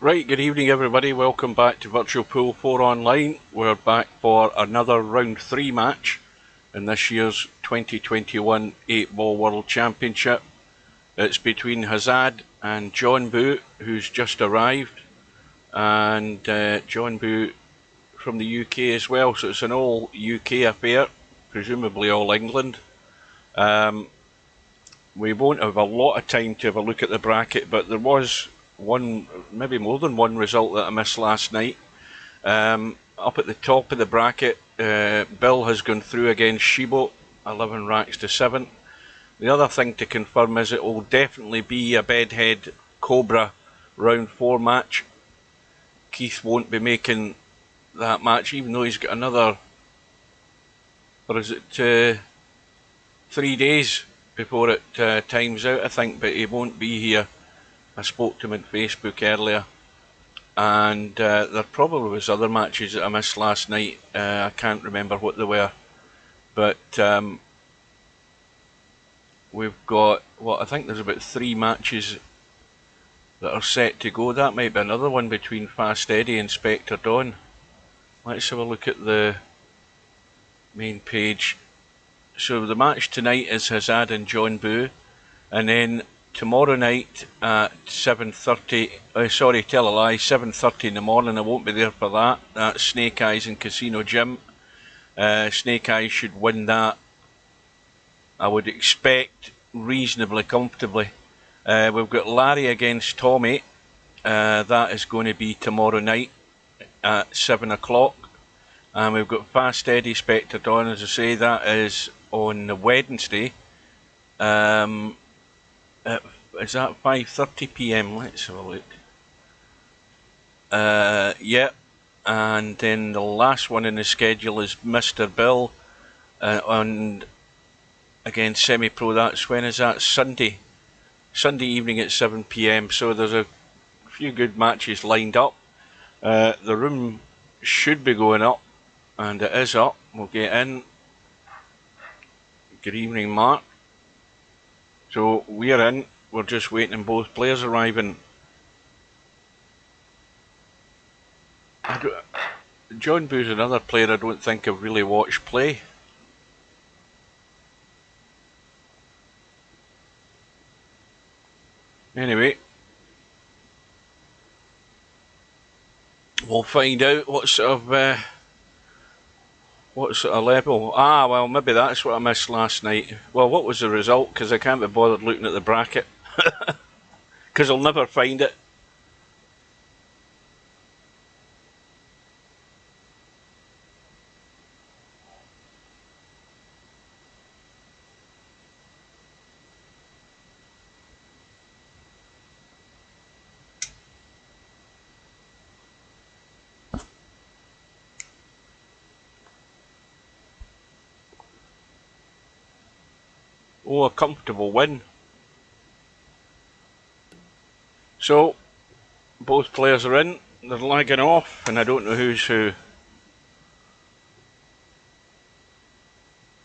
Right, good evening everybody, welcome back to Virtual Pool 4 Online. We're back for another round 3 match in this year's 2021 8-Ball World Championship. It's between HAZAD and Johnbu, who's just arrived, and Johnbu from the UK as well, so it's an all UK affair, presumably all England. We won't have a lot of time to have a look at the bracket, but there was one, maybe more than one result that I missed last night. Up at the top of the bracket, Bill has gone through against Shibo, 11 racks to 7. The other thing to confirm is it will definitely be a Bedhead Cobra round 4 match. Keith won't be making that match, even though he's got another, or is it 3 days before it times out, I think, but he won't be here. I spoke to him on Facebook earlier, and there probably was other matches that I missed last night. I can't remember what they were, but we've got, I think there's about 3 matches that are set to go. That might be another one between Fast Eddie and Spectre Dawn. Let's have a look at the main page. So the match tonight is HAZAD and Johnbu, and then tomorrow night at 7:30, sorry, tell a lie, 7:30 in the morning, I won't be there for that. That's Snake Eyes and Casino Jim. Snake Eyes should win that, I would expect, reasonably comfortably. We've got Larry against Tommy. That is going to be tomorrow night at 7 o'clock. And we've got Fast Eddie Spectre Dawn, as I say, that is on Wednesday. Is that 5:30 PM? Let's have a look. Yeah, and then the last one in the schedule is Mr. Bill on against Semi Pro. That's when is that? Sunday evening at 7 PM. So there's a few good matches lined up. The room should be going up, and it is up. We'll get in. Good evening, Mark. So we're in. We're just waiting on both players arriving. Johnbu's another player I don't think I've really watched play. Anyway, we'll find out what sort of level. Well, maybe that's what I missed last night. Well, what was the result? Because I can't be bothered looking at the bracket. Because I'll never find it. Oh, a comfortable win. So, both players are in. They're lagging off, and I don't know who's who.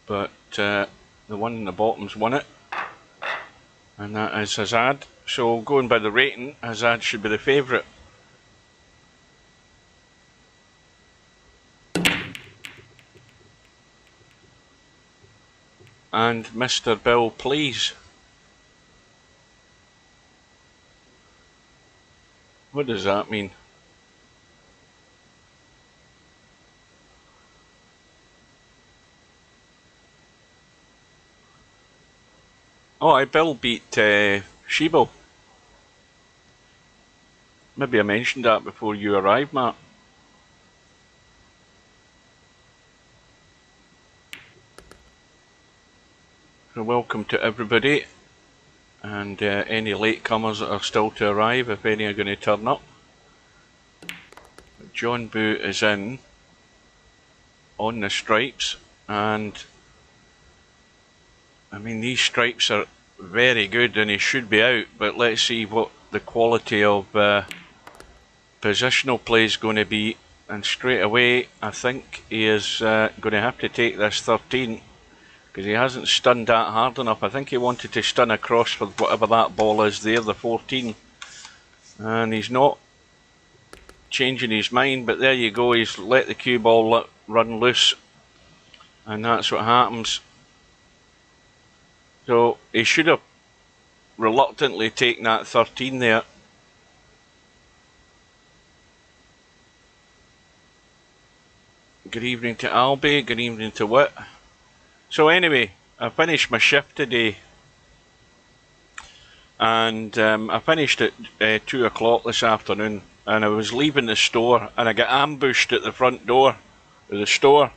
But the one in the bottom's won it, and that is HAZAD. So going by the rating, HAZAD should be the favourite. And Mr. Bill, please. What does that mean? Oh, Bill beat Shibo. Maybe I mentioned that before you arrived, Matt. So welcome to everybody, and any latecomers that are still to arrive, if any are going to turn up. Johnbu is in on the stripes, and I mean, these stripes are very good and he should be out, but let's see what the quality of positional play is going to be. And straight away I think he is going to have to take this 13, because he hasn't stunned that hard enough. I think he wanted to stun across for whatever that ball is there, the 14, and he's not changing his mind, but there you go, he's let the cue ball run loose, and that's what happens. So he should have reluctantly taken that 13 there. Good evening to Albie, good evening to Wit. So anyway, I finished my shift today, and I finished at 2 o'clock this afternoon, and I was leaving the store, and I got ambushed at the front door of the store.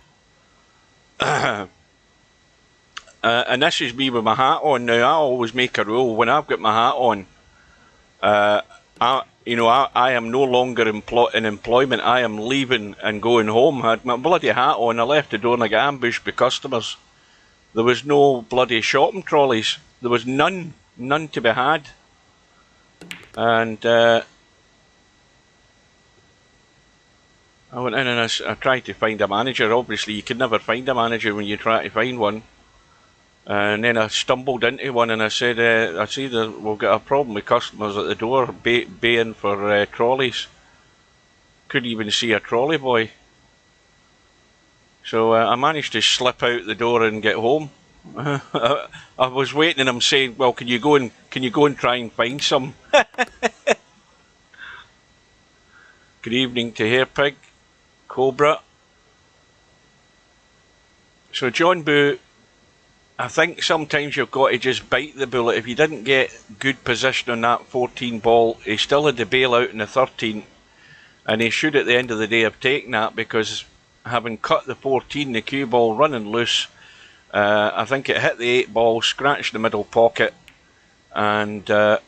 And this is me with my hat on. Now, I always make a rule, when I've got my hat on, I am no longer in employment. I am leaving and going home. I had my bloody hat on. I left the door and I got ambushed by customers. There was no bloody shopping trolleys. There was none to be had. And I went in and I tried to find a manager. Obviously, you can never find a manager when you try to find one. And then I stumbled into one and I said, I see that we'll get a problem with customers at the door baying for trolleys. Couldn't even see a trolley boy. So I managed to slip out the door and get home. I was waiting and I'm saying, well, can you go and try and find some? Good evening to Hairpig, Cobra. So Johnbu, I think sometimes you've got to just bite the bullet. If you didn't get good position on that 14 ball, he still had the bail out in the 13, and he should at the end of the day have taken that, because having cut the 14, the cue ball running loose, I think it hit the 8 ball, scratched the middle pocket, and well,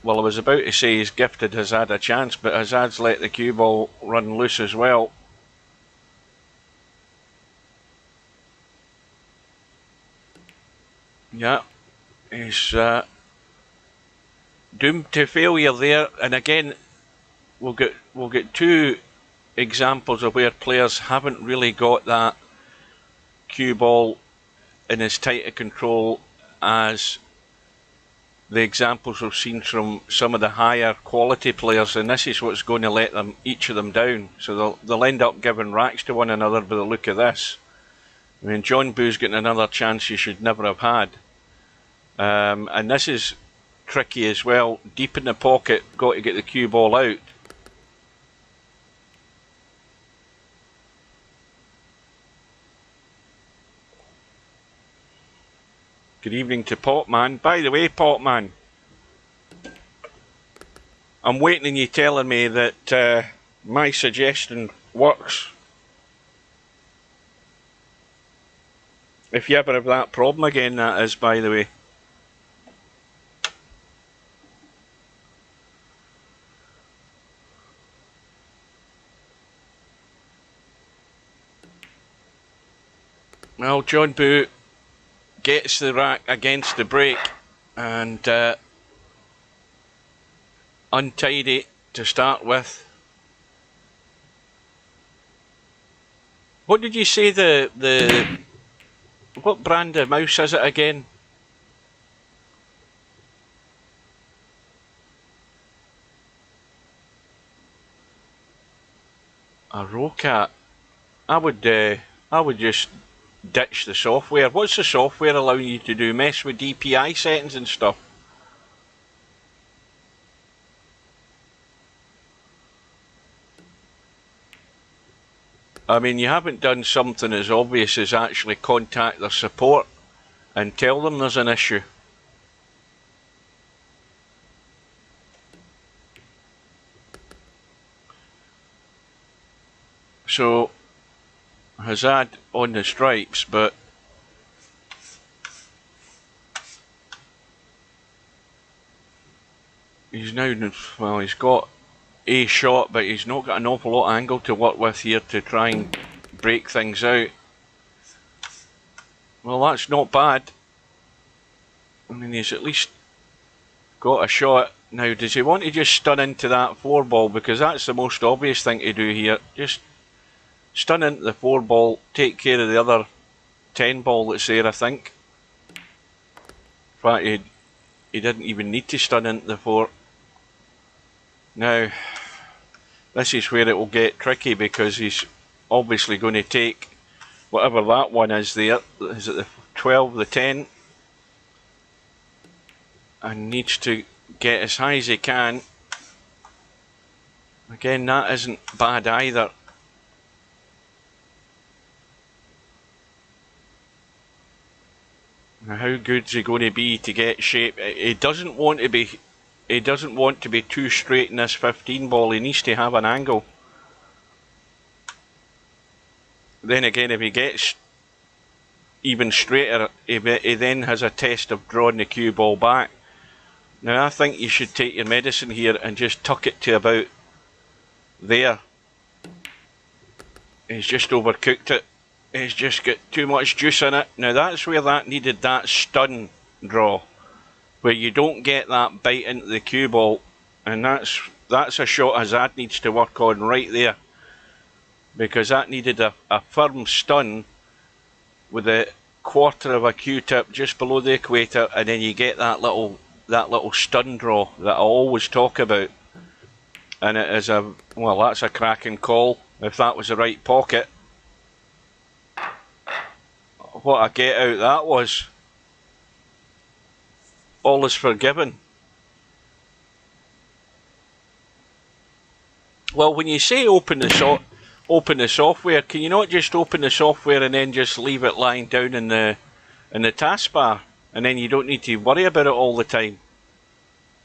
I was about to say he's gifted HAZAD a chance, but HAZAD's let the cue ball run loose as well. Yeah, he's doomed to failure there, and again, we'll get two examples of where players haven't really got that cue ball in as tight a control as the examples we've seen from some of the higher quality players, and this is what's going to let them, each of them, down. So they'll end up giving racks to one another by the look of this. I mean, Johnbu's getting another chance he should never have had. And this is tricky as well. Deep in the pocket, got to get the cue ball out. Good evening to Popman. By the way, Popman, I'm waiting on you telling me that my suggestion works. If you ever have that problem again, that is, by the way. Well, Johnbu gets the rack against the break, and untidy to start with. What did you say what brand of mouse is it again? A Rocat. I would just ditch the software. What's the software allowing you to do? Mess with DPI settings and stuff? I mean, you haven't done something as obvious as actually contact their support and tell them there's an issue. So, HAZAD on the stripes, but he's now, well, he's got a shot, but he's not got an awful lot of angle to work with here to try and break things out. Well, that's not bad. I mean, he's at least got a shot. Now, does he want to just stun into that 4 ball? Because that's the most obvious thing to do here. Just stun into the 4 ball, take care of the other 10 ball that's there, I think. In fact, he didn't even need to stun into the 4. Now, This is where it will get tricky, because he's obviously going to take whatever that one is there. Is it the 12, the 10? And needs to get as high as he can. Again, that isn't bad either. Now, how good's he going to be to get shape? He doesn't want to be. He doesn't want to be too straight in this 15 ball. He needs to have an angle. Then again, if he gets even straighter, he then has a test of drawing the cue ball back. Now, I think you should take your medicine here and just tuck it to about there. He's just overcooked it. He's just got too much juice in it. Now, that's where that needed that stun draw, where you don't get that bite into the cue ball, and that's a shot HAZAD needs to work on right there, because that needed a firm stun with a quarter of a Q-tip just below the equator, and then you get that little stun draw that I always talk about. And it is well, that's a cracking call if that was the right pocket. What a get out that was. All is forgiven. Well, when you say open the software, can you not just open the software and then just leave it lying down in the taskbar, and then you don't need to worry about it all the time?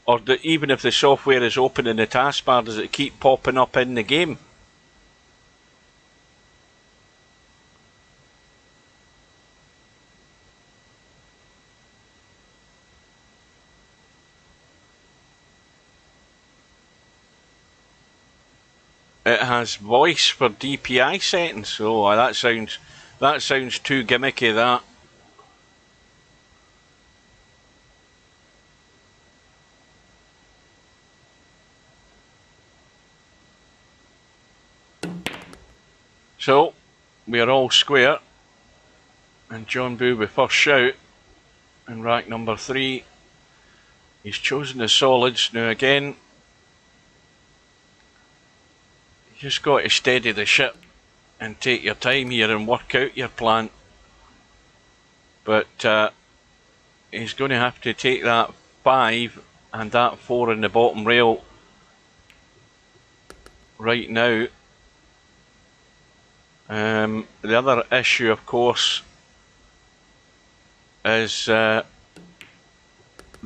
Or even if the software is open in the taskbar, does it keep popping up in the game? It has voice for DPI settings, so that sounds too gimmicky, that. So we are all square, and Johnbu with first shout in rack number 3. He's chosen the solids. Now again, you just got to steady the ship and take your time here and work out your plan. But he's going to have to take that 5 and that 4 in the bottom rail right now. The other issue, of course, is the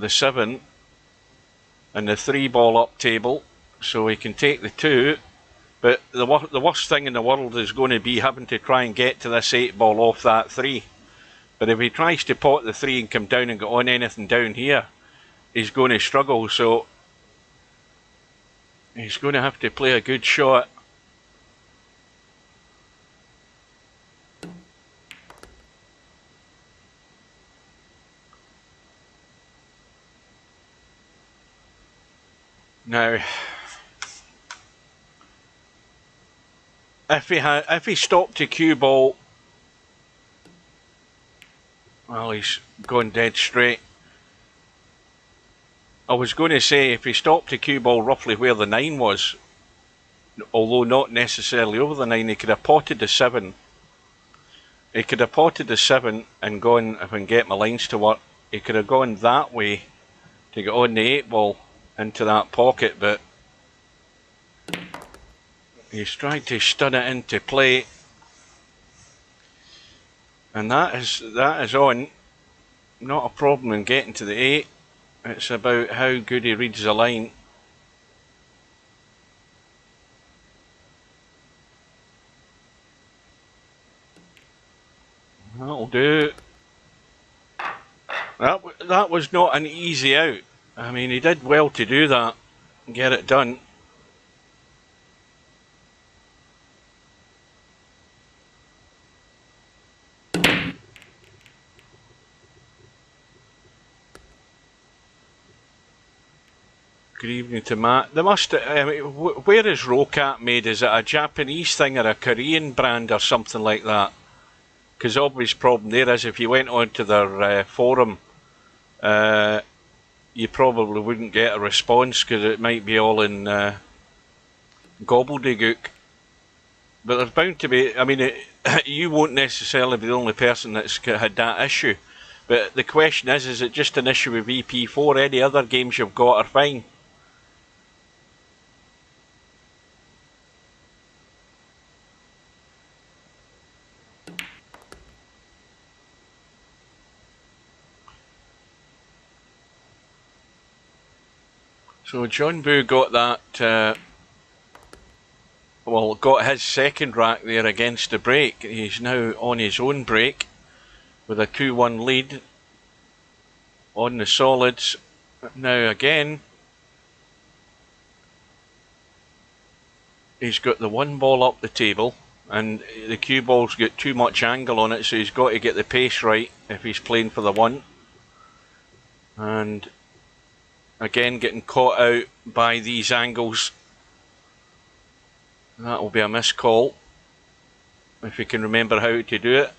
7 and the 3 ball up table, so he can take the 2. But the worst thing in the world is going to be having to try and get to this 8 ball off that 3. But if he tries to pot the 3 and come down and get on anything down here, he's going to struggle. So he's going to have to play a good shot. Now, if he stopped to cue ball, well, he's gone dead straight. I was going to say, if he stopped to cue ball roughly where the 9 was, although not necessarily over the 9, he could have potted the 7. He could have potted the 7 and gone, if I can get my lines to work, he could have gone that way to get on the 8 ball into that pocket, but he's tried to stun it into play, and that is on. Not a problem in getting to the 8. It's about how good he reads the line. That'll do. That was not an easy out. I mean, he did well to do that and get it done. Good evening to Matt. They must. I mean, where is Rocat made? Is it a Japanese thing or a Korean brand or something like that? Because the obvious problem there is, if you went onto their forum, you probably wouldn't get a response, because it might be all in gobbledygook. But there's bound to be, I mean, you won't necessarily be the only person that's had that issue. But the question is it just an issue with VP4? Any other games you've got are fine. So Johnbu got that, got his second rack there against the break. He's now on his own break with a 2-1 lead on the solids. Now again, he's got the one ball up the table and the cue ball's got too much angle on it, so he's got to get the pace right if he's playing for the one. And again, getting caught out by these angles. That will be a missed call if you can remember how to do it.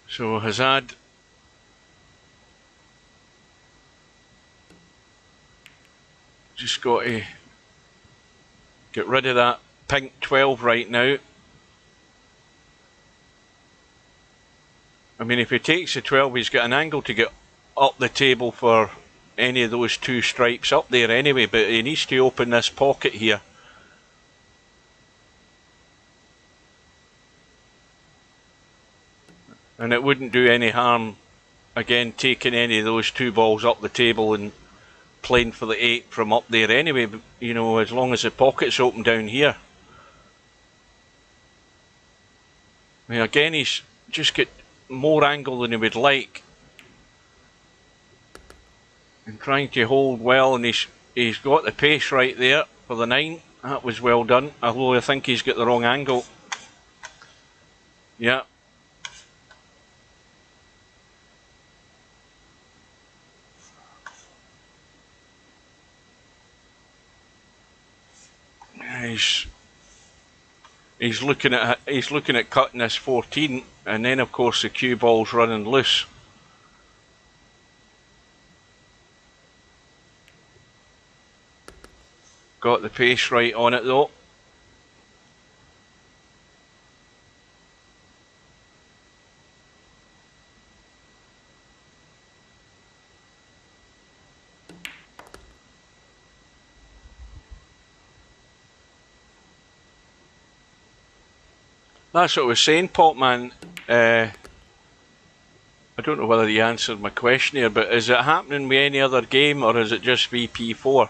So HAZAD just got to get rid of that pink 12 right now. I mean, if he takes the 12, he's got an angle to get up the table for any of those two stripes up there anyway, but he needs to open this pocket here. And it wouldn't do any harm, again, taking any of those two balls up the table and playing for the 8 from up there anyway, you know, as long as the pocket's open down here. I mean, again, he's just got more angle than he would like. And trying to hold well, and he's got the pace right there for the 9. That was well done, although I think he's got the wrong angle. Yeah. He's looking at cutting this 14, and then of course the cue ball's running loose. Got the pace right on it though. That's what I was saying, Popman. I don't know whether you answered my question here, but is it happening with any other game, or is it just VP4?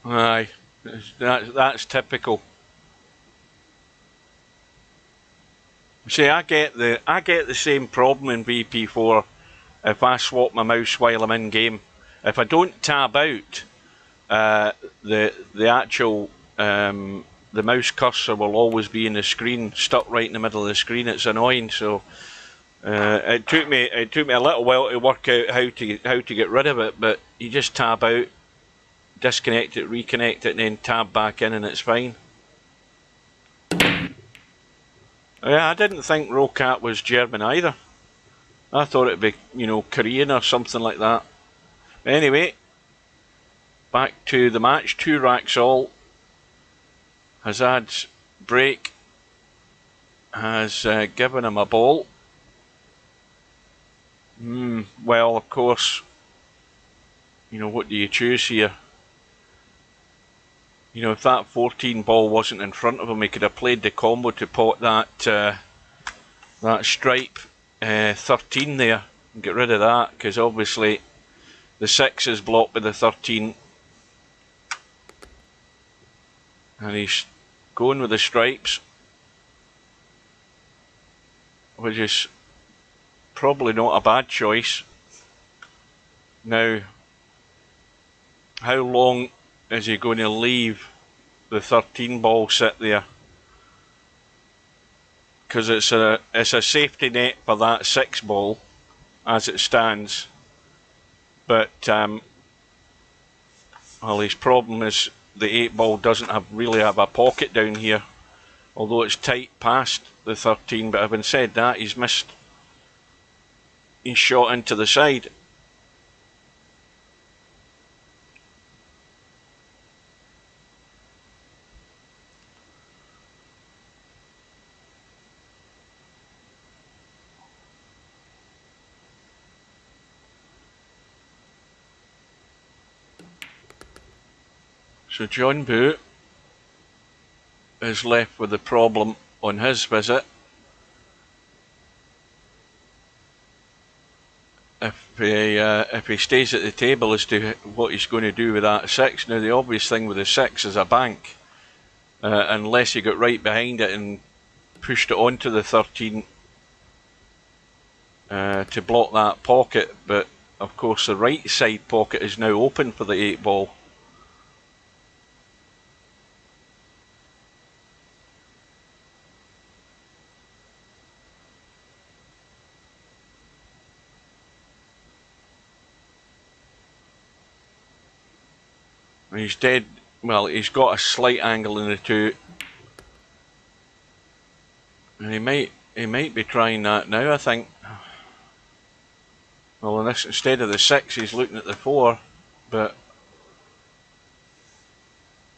Aye, that's typical. See, I get the same problem in VP4 if I swap my mouse while I'm in game. If I don't tab out, the actual the mouse cursor will always be in the screen, stuck right in the middle of the screen. It's annoying. So it took me a little while to work out how to get rid of it. But you just tab out, disconnect it, reconnect it, and then tab back in, and it's fine. Yeah, I didn't think Rocat was German either. I thought it'd be, you know, Korean or something like that. Anyway, back to the match. 2 racks all. HAZAD's break has given him a ball. Well, of course, you know, what do you choose here? You know, if that 14 ball wasn't in front of him, he could have played the combo to pot that that stripe 13 there and get rid of that, because obviously the 6 is blocked by the 13. And he's going with the stripes, which is probably not a bad choice. Now, how long is he going to leave the 13 ball sit there? Because it's a safety net for that 6 ball as it stands. But well, his problem is the 8-ball doesn't really have a pocket down here, although it's tight past the 13. But having said that, he's missed his shot into the side. So Johnbu is left with the problem on his visit. If he stays at the table as to what he's going to do with that 6. Now the obvious thing with the 6 is a bank, unless he got right behind it and pushed it onto the 13 to block that pocket. But of course the right side pocket is now open for the 8-ball. He's dead. Well, he's got a slight angle in the 2, and he might be trying that now, I think. Well, instead of the 6, he's looking at the 4, but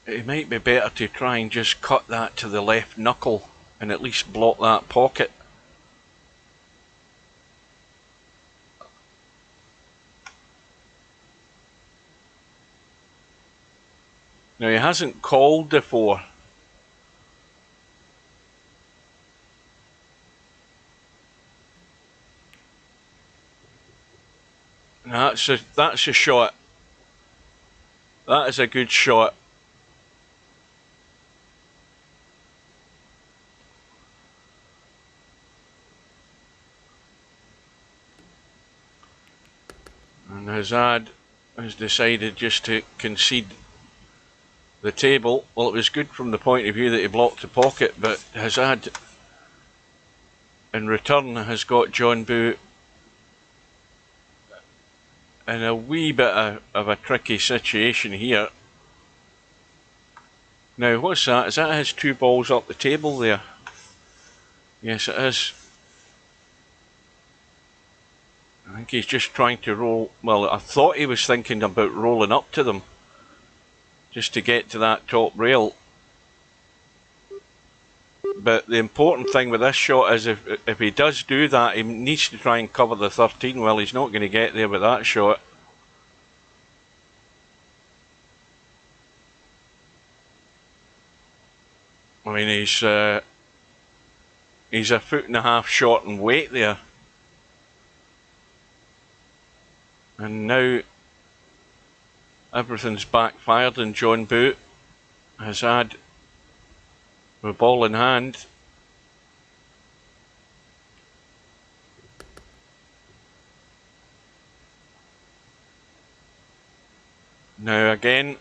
it might be better to try and just cut that to the left knuckle and at least block that pocket. Now he hasn't called the 4. That's a shot. That is a good shot. And HAZAD has decided just to concede the table. Well, it was good from the point of view that he blocked the pocket, but HAZAD in return has got Johnbu in a wee bit of a tricky situation here. Now what's that? Is that his 2 balls up the table there? Yes, it is. I think he's just trying to roll. Well, I thought he was thinking about rolling up to them just to get to that top rail. But the important thing with this shot is if he does do that, he needs to try and cover the 13. Well, he's not going to get there with that shot. I mean, he's a 1.5 foot short in weight there. And now everything's backfired and Johnbu has had the ball in hand. Now again,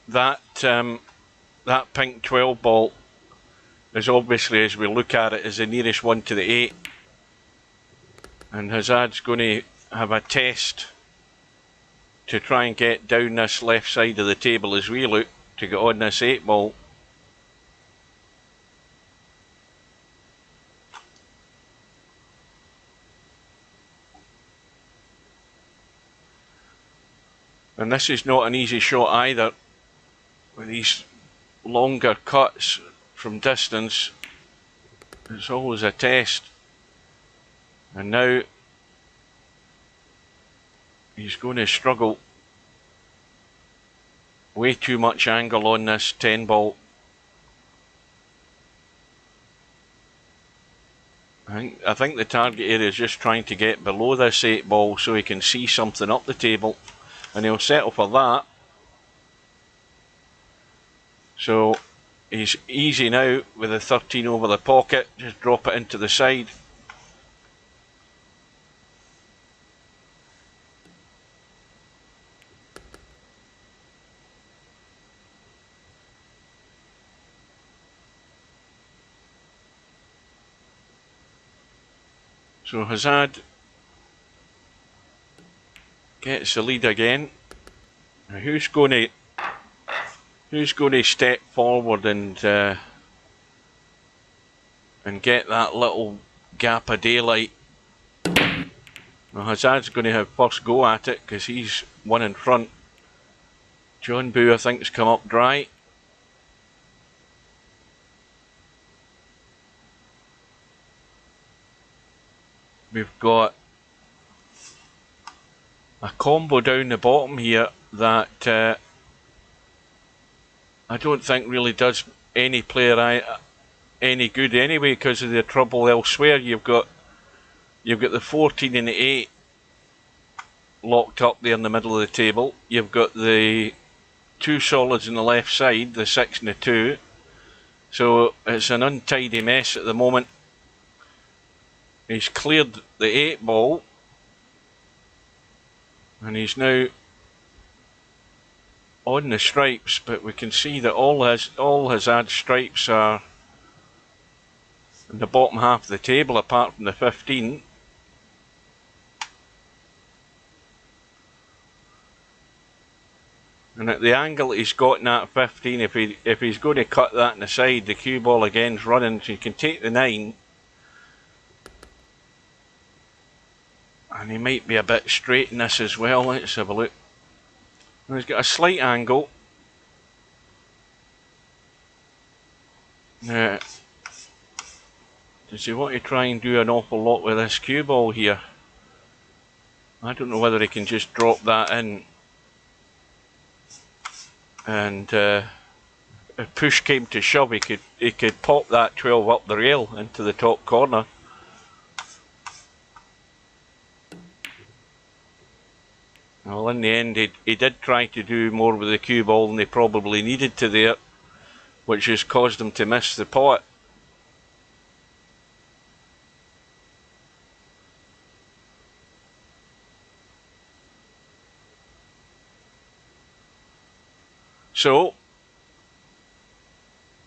that pink 12 ball is obviously, as we look at it, is the nearest one to the 8. And HAZAD's going to have a test to try and get down this left side of the table as we look to get on this 8 ball. And this is not an easy shot either, with these longer cuts from distance. It's always a test. And now he's going to struggle. Way too much angle on this 10 ball. I think the target area is just trying to get below this 8 ball so he can see something up the table, and he'll settle for that. So he's easy now with the 13 over the pocket, just drop it into the side. So HAZAD gets the lead again. Now who's going to Who's going to step forward and get that little gap of daylight? Well, HAZAD's going to have first go at it because he's one in front. Johnbu, I think, has come up dry. We've got a combo down the bottom here that I don't think really does any player any good anyway because of the trouble elsewhere. You've got the 14 and the 8 locked up there in the middle of the table. You've got the two solids on the left side, the 6 and the 2. So it's an untidy mess at the moment. He's cleared the 8 ball and he's now on the stripes, but we can see that all HAZAD stripes are in the bottom half of the table apart from the 15. And at the angle he's got in that 15, if he's going to cut that in the side, the cue ball again's running, so you can take the 9. And he might be a bit straight in this as well. Let's have a look. And he's got a slight angle. Now, does he want to try and do an awful lot with this cue ball here? I don't know whether he can just drop that in. And if push came to shove, he could pop that 12 up the rail into the top corner. Well, in the end, he did try to do more with the cue ball than he probably needed to there, which has caused him to miss the pot. So,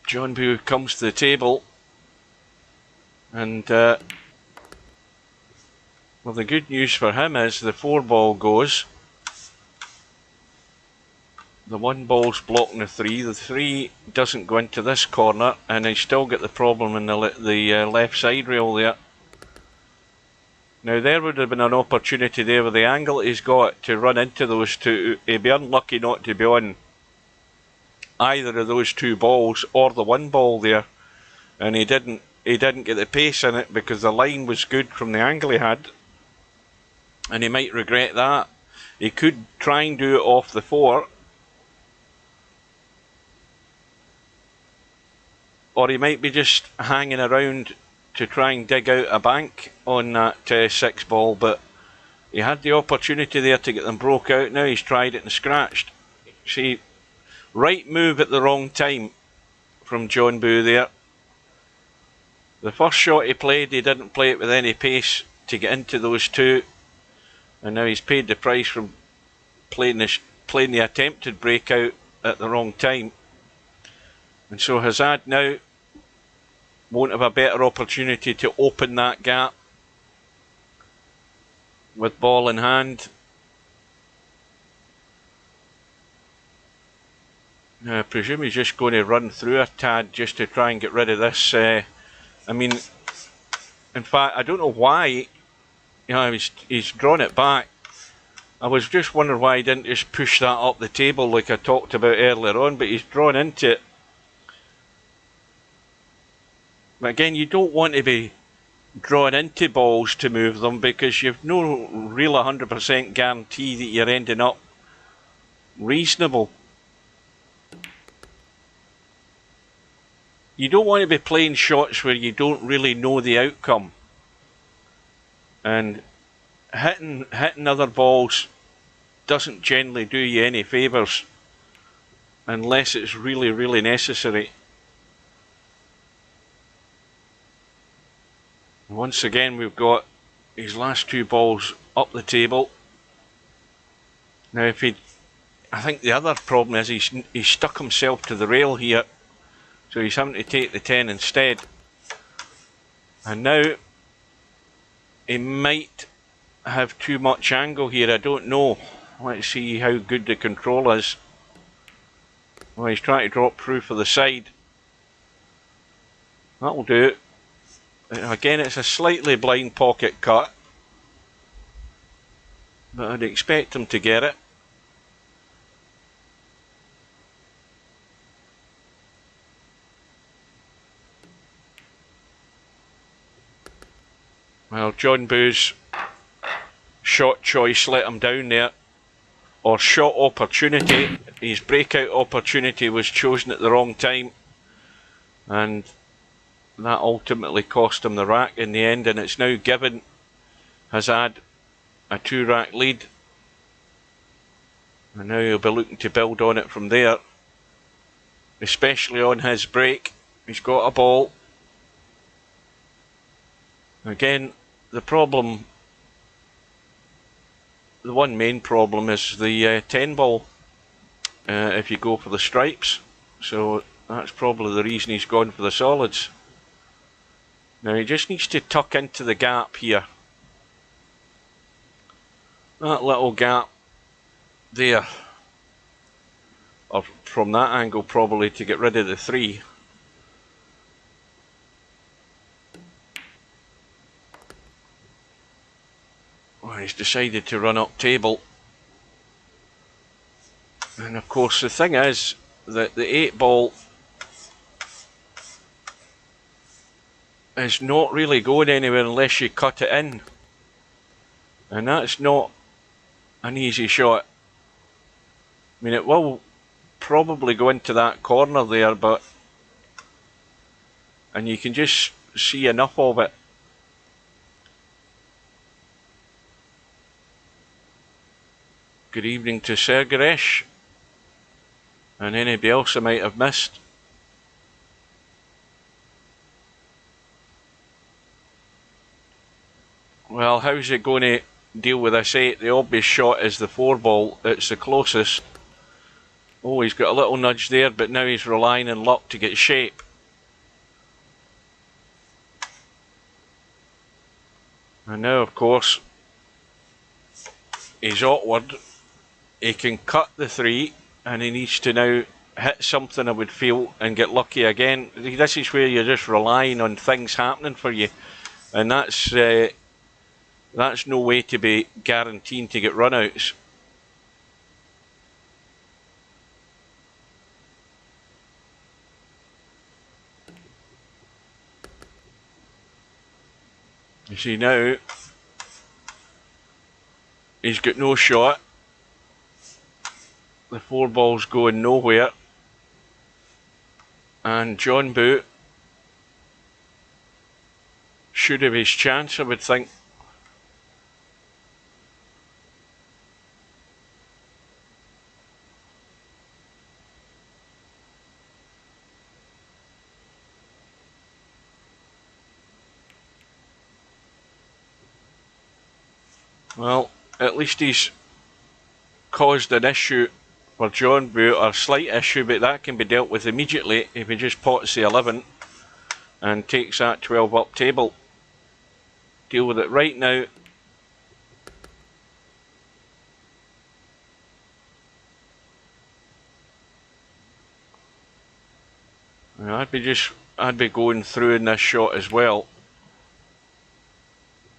Johnbu comes to the table, and well, the good news for him is the 4 ball goes. The 1 ball's blocking the 3. The 3 doesn't go into this corner, and I still get the problem in the left side rail there. Now there would have been an opportunity there with the angle he's got to run into those two. He'd be unlucky not to be on either of those 2 balls or the 1 ball there, and he didn't get the pace in it because the line was good from the angle he had, and he might regret that. He could try and do it off the 4. Or he might be just hanging around to try and dig out a bank on that 6 ball, but he had the opportunity there to get them broke out. Now he's tried it and scratched. See, right move at the wrong time from Johnbu there. The first shot he played, he didn't play it with any pace to get into those 2, and now he's paid the price from playing the attempted breakout at the wrong time. And so HAZAD now won't have a better opportunity to open that gap with ball in hand. Now, I presume he's just going to run through a tad just to try and get rid of this. I mean, in fact, I don't know why. He's drawn it back. I was just wondering why he didn't just push that up the table like I talked about earlier on, but he's drawn into it. But again, you don't want to be drawn into balls to move them because you've no real 100% guarantee that you're ending up reasonable. You don't want to be playing shots where you don't really know the outcome. And hitting other balls doesn't generally do you any favours unless it's really, really necessary. Once again, we've got his last 2 balls up the table. Now, I think the other problem is he's stuck himself to the rail here, so he's having to take the 10 instead. And now he might have too much angle here. I don't know. Let's see how good the control is. Well, he's trying to drop through for the side. That'll do it. Again, it's a slightly blind pocket cut, but I'd expect him to get it. Well, Johnbu's shot choice let him down there, or shot opportunity. His breakout opportunity was chosen at the wrong time, and that ultimately cost him the rack in the end, and it's now given HAZAD a 2-rack lead, and now he'll be looking to build on it from there, especially on his break. He's got a ball. Again, the one main problem is the 10 ball if you go for the stripes, so that's probably the reason he's gone for the solids. Now he just needs to tuck into the gap here. That little gap there, or from that angle probably, to get rid of the 3. Well, he's decided to run up table. And of course the thing is that the 8 ball is not really going anywhere unless you cut it in. And that's not an easy shot. I mean, it will probably go into that corner there, and you can just see enough of it. Good evening to Sergaresh and anybody else I might have missed. Well, how's it going to deal with this 8? The obvious shot is the 4 ball. It's the closest. Oh, he's got a little nudge there, but now he's relying on luck to get shape. And now, of course, he's awkward. He can cut the 3, and he needs to now hit something, I would feel, and get lucky again. This is where you're just relying on things happening for you, and that's no way to be guaranteeing to get runouts. You see now, he's got no shot. The 4 ball's going nowhere. And Johnbu should have his chance, I would think. Well, at least he's caused an issue for Johnbu, or a slight issue, but that can be dealt with immediately if he just pots the 11 and takes that 12 up table. Deal with it right now. I'd be going through in this shot as well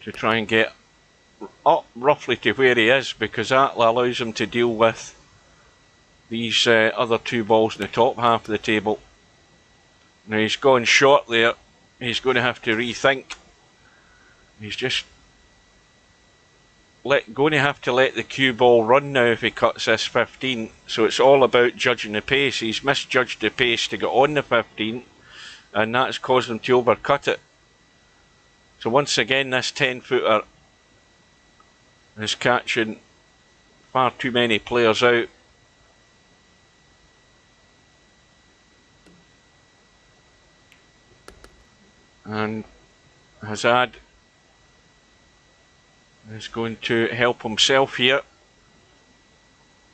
to try and get up roughly to where he is, because that allows him to deal with these other 2 balls in the top half of the table. Now he's gone short there. He's going to have to rethink. He's just going to have to let the cue ball run now if he cuts this 15. So it's all about judging the pace. He's misjudged the pace to get on the 15, and that's caused him to overcut it. So once again, this 10-footer is catching far too many players out. And HAZAD is going to help himself here.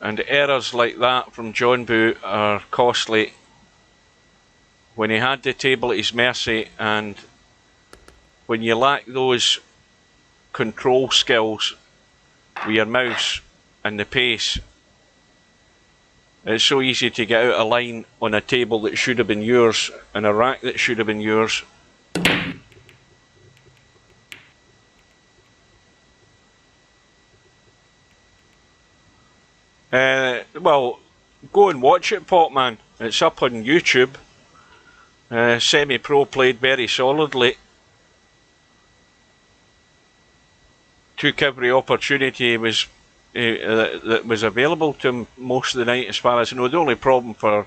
And errors like that from Johnbu are costly. When he had the table at his mercy, and when you lack those control skills with your mouse and the pace, It's so easy to get out of line on a table that should have been yours and a rack that should have been yours. Well, go and watch it, Potman. It's up on YouTube. Semi-Pro played very solidly. Took every opportunity that was available to him most of the night, as far as I know. The only problem for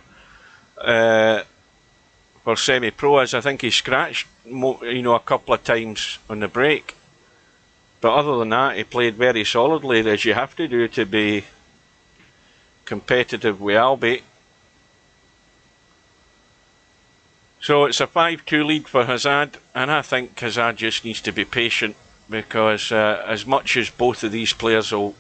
Semi-Pro is I think he scratched a couple of times on the break. But other than that, he played very solidly, as you have to do to be competitive with Albie. So it's a 5-2 lead for HAZAD, and I think HAZAD just needs to be patient, because as much as both of these players will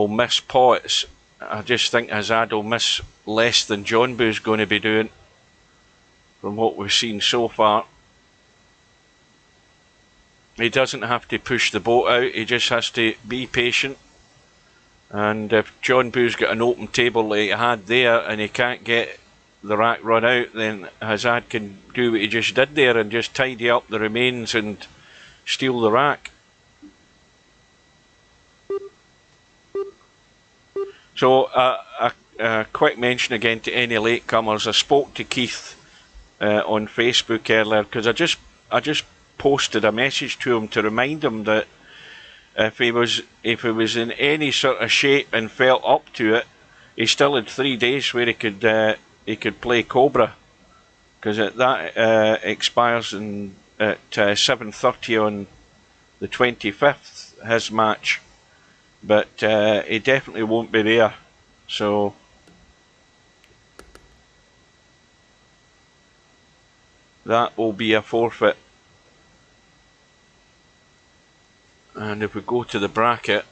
miss pots, I just think HAZAD will miss less than Johnbu's going to be doing from what we've seen so far. He doesn't have to push the boat out, he just has to be patient. And if Johnbu's got an open table like he had there and he can't get the rack run out, then HAZAD can do what he just did there and just tidy up the remains and steal the rack. So a quick mention again to any latecomers. I spoke to Keith on Facebook earlier, because I just posted a message to him to remind him that if he was in any sort of shape and felt up to it, he still had 3 days where he could play Cobra, because that expires at 7:30 on the 25th, his match. But he definitely won't be there, so that will be a forfeit. And if we go to the bracket,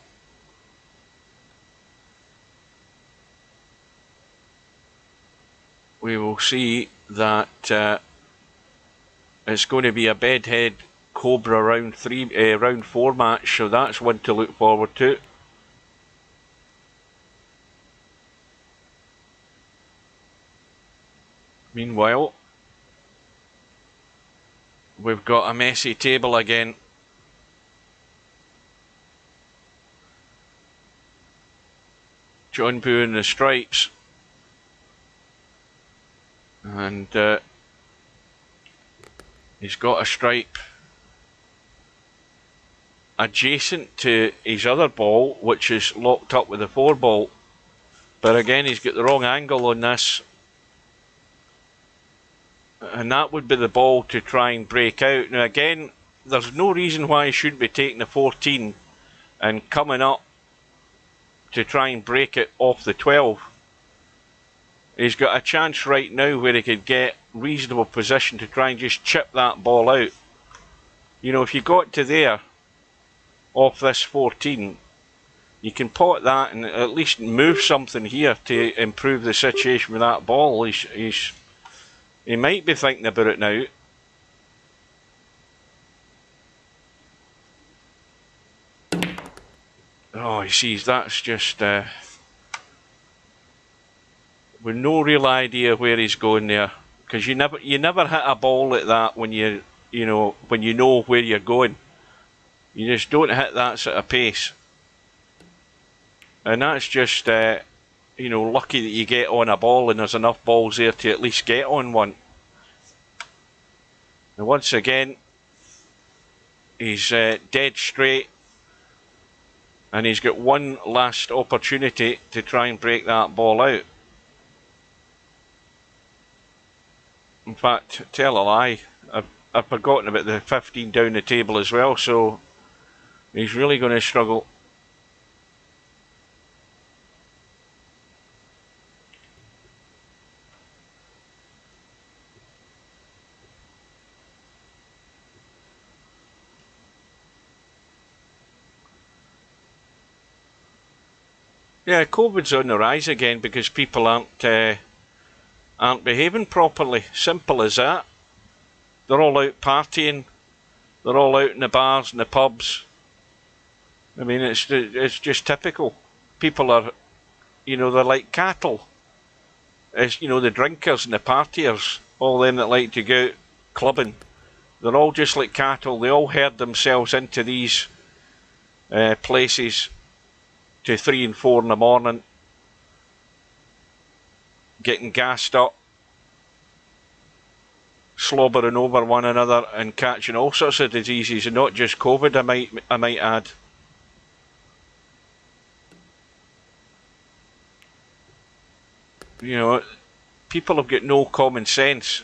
we will see that it's going to be a bedhead Cobra round 4 match, so that's one to look forward to. Meanwhile, we've got a messy table again. Johnbu in the stripes, and he's got a stripe adjacent to his other ball, which is locked up with the 4 ball, but again he's got the wrong angle on this, and that would be the ball to try and break out. Now again, there's no reason why he shouldn't be taking the 14 and coming up to try and break it off the 12. He's got a chance right now where he could get reasonable position to try and just chip that ball out. You know, if you got to there off this 14, you can pot that and at least move something here to improve the situation with that ball. He might be thinking about it now. Oh, he sees that's just with no real idea where he's going there, because you never hit a ball like that when you know where you're going. You just don't hit that sort of pace, and that's just lucky that you get on a ball and there's enough balls there to at least get on one. And once again, he's dead straight. And he's got one last opportunity to try and break that ball out. In fact, tell a lie, I've forgotten about the 15 down the table as well, so he's really going to struggle. Yeah, COVID's on the rise again because people aren't behaving properly. Simple as that. They're all out partying. They're all out in the bars and the pubs. I mean, it's just typical. People are You know, they're like cattle. It's, you know, the drinkers and the partiers, all them that like to go out clubbing. They're all just like cattle. They all herd themselves into these places to 3 and 4 in the morning, getting gassed up, slobbering over one another and catching all sorts of diseases, and not just COVID, I might add. You know, people have got no common sense.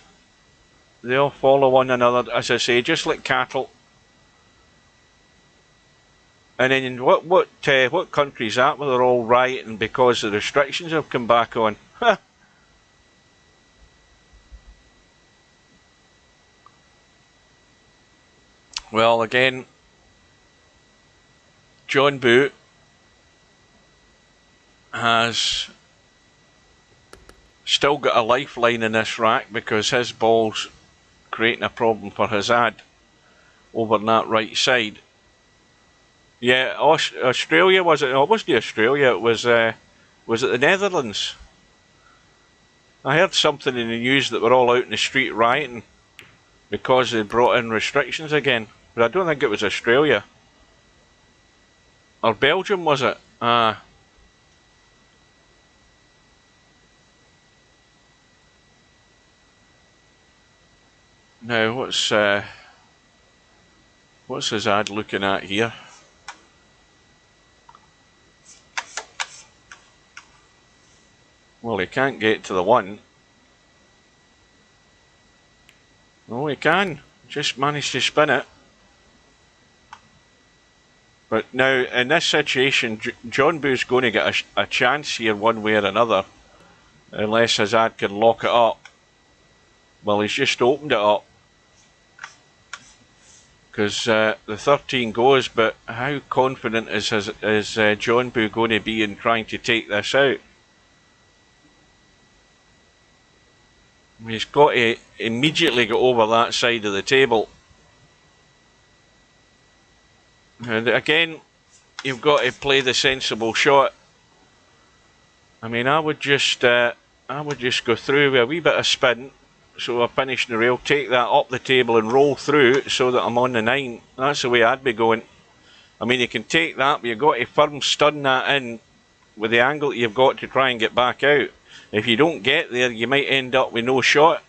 They all follow one another, as I say, just like cattle. And then in what country is that where they're all rioting because the restrictions have come back on? Well, again, Johnbu has still got a lifeline in this rack because his ball's creating a problem for HAZAD over on that right side. Yeah, Australia, was it? No, it wasn't Australia, it was it the Netherlands? I heard something in the news that we're all out in the street rioting because they brought in restrictions again, but I don't think it was Australia. Or Belgium, was it? Ah. Now, what's his ad looking at here? Well, he can't get to the one. Oh, he can. Just managed to spin it. But now, in this situation, Johnbu's going to get a chance here one way or another. Unless HAZAD can lock it up. Well, he's just opened it up. Because the 13 goes, but how confident is Johnbu going to be in trying to take this out? He's got to immediately get over that side of the table. And again, you've got to play the sensible shot. I mean, I would just go through with a wee bit of spin, so I finish the rail, take that up the table and roll through so that I'm on the 9. That's the way I'd be going. I mean, you can take that, but you've got to firm stun that in with the angle that you've got to try and get back out. If you don't get there, you might end up with no shot.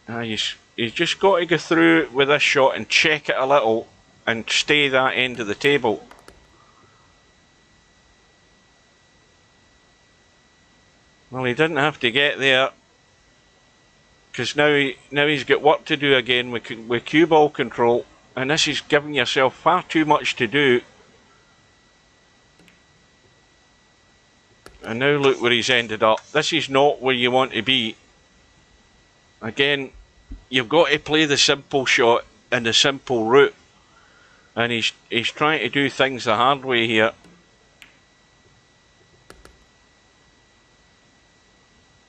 He's just got to go through with this shot and check it a little and stay that end of the table. Well, he didn't have to get there because now he's got work to do again with cue ball control, and this is giving yourself far too much to do. And now look where he's ended up. This is not where you want to be. Again, you've got to play the simple shot and the simple route. And he's trying to do things the hard way here.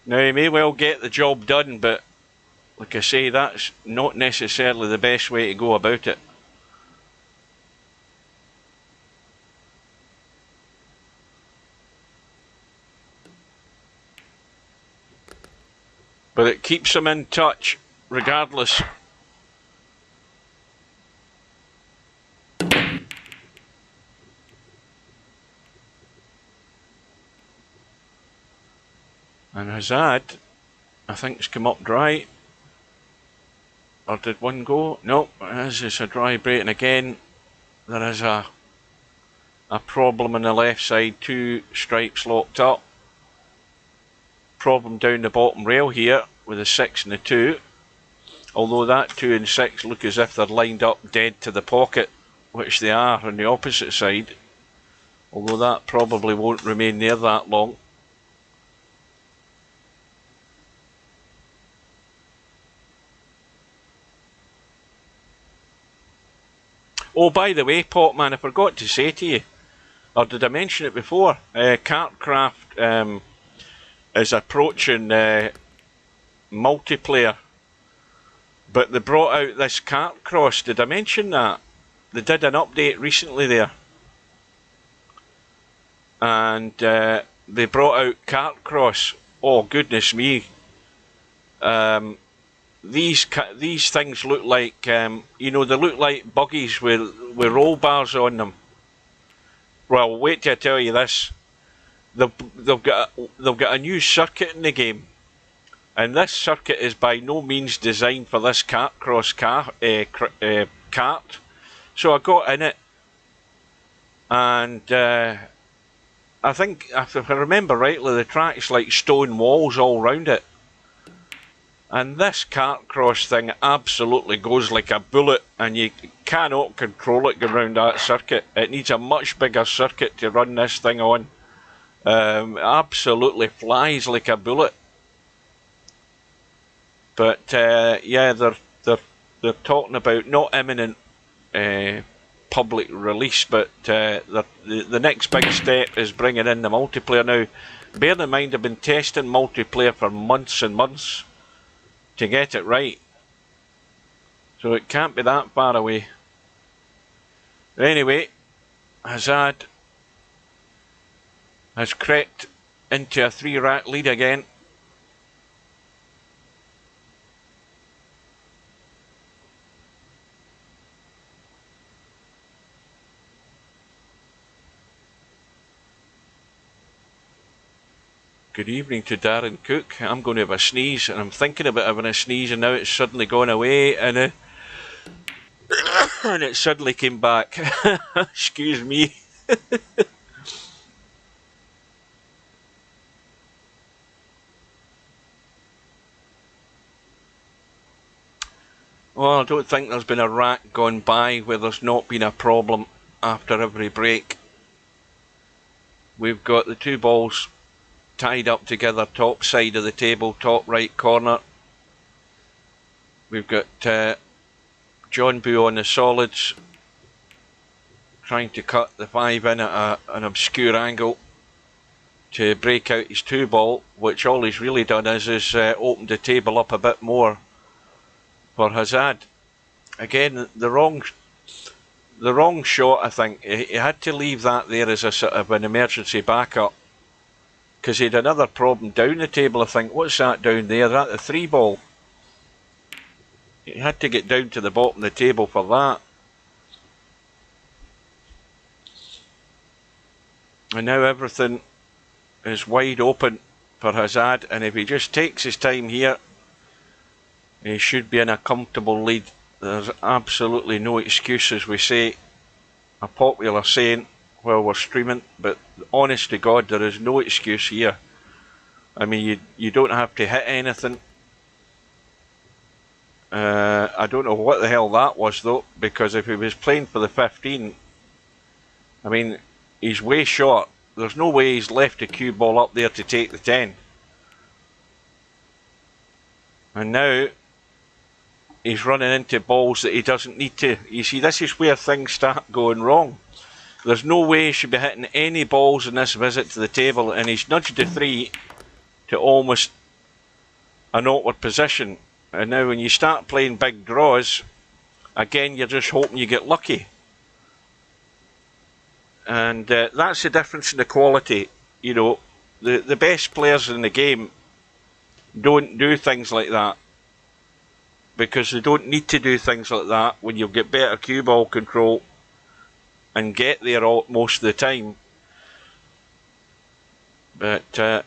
Now he may well get the job done, but like I say, that's not necessarily the best way to go about it. But it keeps him in touch, regardless. And HAZAD, I think, has come up dry. Or did one go? Nope, it's a dry break. And again, there is a problem on the left side, 2 stripes locked up. Problem down the bottom rail here with the 6 and the 2, although that 2 and 6 look as if they're lined up dead to the pocket, which they are on the opposite side, although that probably won't remain there that long. Oh, by the way, Potman, I forgot to say to you, or did I mention it before? Kartcraft is approaching multiplayer, but they brought out this kart cross. Did I mention that? They did an update recently there. and they brought out cart cross. Oh goodness me! These things look like they look like buggies with roll bars on them. Well, wait till I tell you this. They've got a new circuit in the game, and this circuit is by no means designed for this cart cross cart. So I got in it, and I think if I remember rightly, the track's like stone walls all round it. And this kart cross thing absolutely goes like a bullet, and you cannot control it going around that circuit. It needs a much bigger circuit to run this thing on. Absolutely flies like a bullet. But yeah, they're talking about not imminent public release, but the next big step is bringing in the multiplayer. Now, bear in mind, I've been testing multiplayer for months and months to get it right, so it can't be that far away. Anyway, HAZAD has crept into a 3-rack lead again. Good evening to Darren Cook. I'm going to have a sneeze, and I'm thinking about having a sneeze, and now it's suddenly gone away, and and it suddenly came back. Excuse me. Well, I don't think there's been a rack gone by where there's not been a problem after every break. We've got the two balls tied up together, top side of the table, top right corner. We've got Johnbu on the solids, trying to cut the 5 in at an obscure angle to break out his 2 ball, which all he's really done is opened the table up a bit more for HAZAD. Again, the wrong shot, I think. He had to leave that there as a sort of an emergency backup, because he had another problem down the table, I think. What's that down there? That's the 3 ball. He had to get down to the bottom of the table for that. And now everything is wide open for HAZAD, and if he just takes his time here, he should be in a comfortable lead. There's absolutely no excuse, as we say, a popular saying while we're streaming, but honest to God, there is no excuse here. I mean, you don't have to hit anything. I don't know what the hell that was though, because if he was playing for the 15, I mean, he's way short. There's no way he's left a cue ball up there to take the 10. And now he's running into balls that he doesn't need to. You see, this is where things start going wrong. There's no way he should be hitting any balls in this visit to the table, and he's nudged the 3 to almost an awkward position. And now when you start playing big draws, again, you're just hoping you get lucky. And that's the difference in the quality. You know, the best players in the game don't do things like that, because they don't need to do things like that when you'll get better cue ball control and get there most of the time. But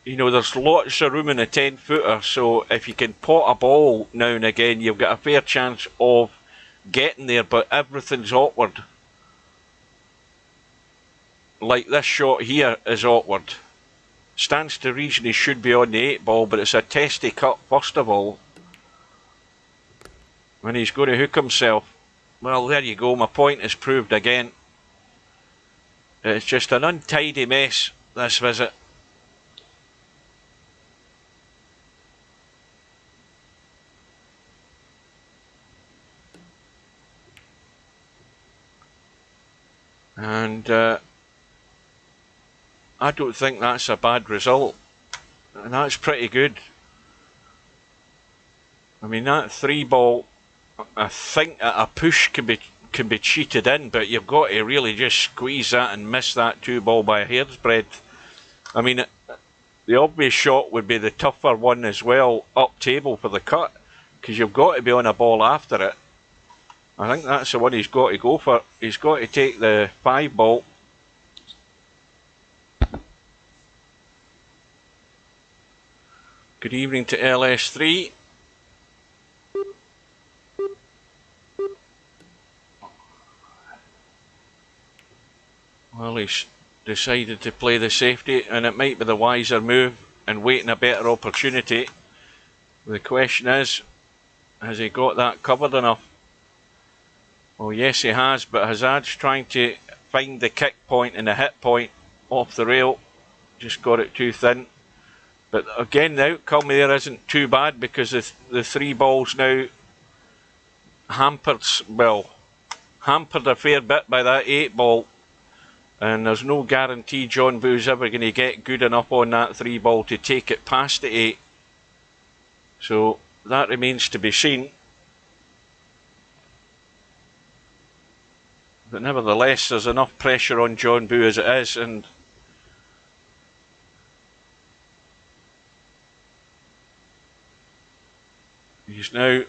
you know, there's lots of room in a 10-footer, so if you can pot a ball now and again, you've got a fair chance of getting there, but everything's awkward. Like this shot here is awkward. Stands to reason he should be on the 8 ball, but it's a testy cut first of all. And he's going to hook himself. Well, there you go, my point is proved again. It's just an untidy mess, this visit. And I don't think that's a bad result. And that's pretty good. I mean, that 3 ball, I think a push could can be cheated in, but you've got to really just squeeze that and miss that 2-ball by a hair's breadth. I mean, the obvious shot would be the tougher one as well, up table for the cut, because you've got to be on a ball after it. I think that's the one he's got to go for. He's got to take the 5-ball. Good evening to LS3. Well, he's decided to play the safety, and it might be the wiser move and waiting a better opportunity. The question is, has he got that covered enough? Well, yes he has, but HAZAD's trying to find the kick point and the hit point off the rail. Just got it too thin. But again, the outcome there isn't too bad, because the 3 balls now hampered a fair bit by that 8-ball. And there's no guarantee Johnbu's ever going to get good enough on that 3-ball to take it past the 8. So that remains to be seen. But nevertheless, there's enough pressure on Johnbu as it is, and he's now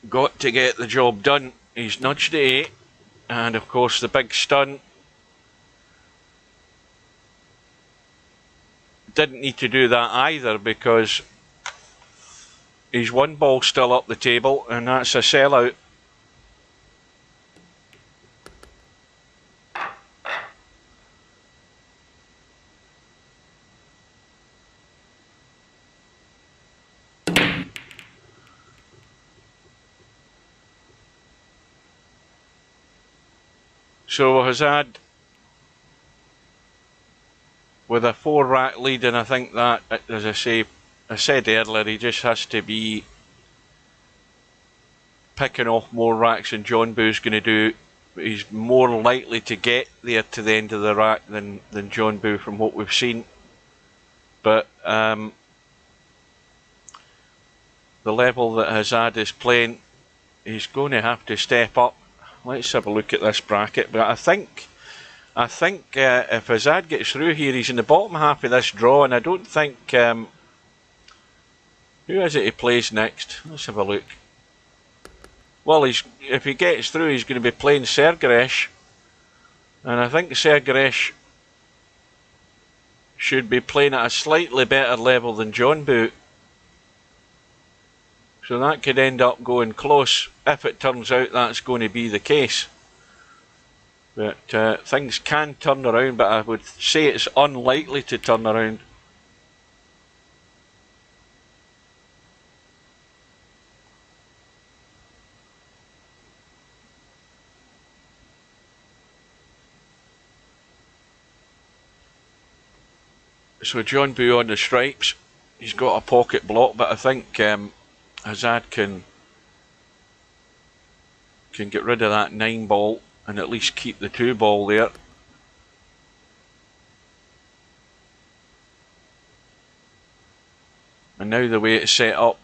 got to get the job done. He's nudged the 8, and of course the big stun. Didn't need to do that either, because he's 1 ball still up the table, and that's a sellout. So HAZAD with a 4-rack lead, and I think that, as I said earlier, he just has to be picking off more racks than Johnbu's going to do. He's more likely to get there to the end of the rack than Johnbu from what we've seen. But the level that HAZAD is playing, he's going to have to step up. Let's have a look at this bracket. But I think if HAZAD gets through here, he's in the bottom half of this draw, and I don't think... who is it he plays next? Let's have a look. Well, if he gets through, he's going to be playing Sergaresh, and I think Sergaresh should be playing at a slightly better level than Johnbu. So that could end up going close if it turns out that's going to be the case. But things can turn around, but I would say it's unlikely to turn around. So Johnbu on the stripes. He's got a pocket block, but I think HAZAD can get rid of that 9-ball and at least keep the 2-ball there. And now the way it's set up,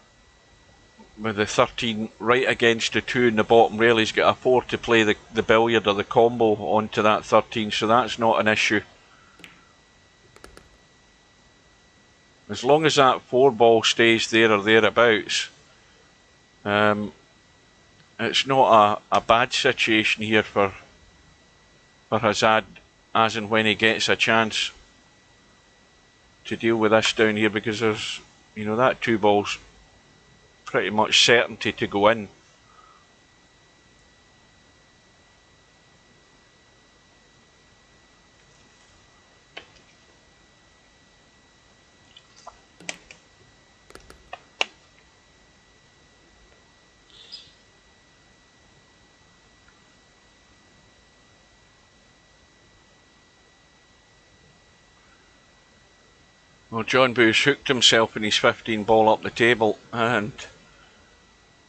with the 13 right against the 2 in the bottom rail, he's got a 4 to play the billiard or the combo onto that 13, so that's not an issue. As long as that 4-ball stays there or thereabouts, it's not a bad situation here for HAZAD, as and when he gets a chance to deal with this down here, because there's, that 2-ball's pretty much certainty to go in. Well, Johnbu's hooked himself in his 15-ball up the table, and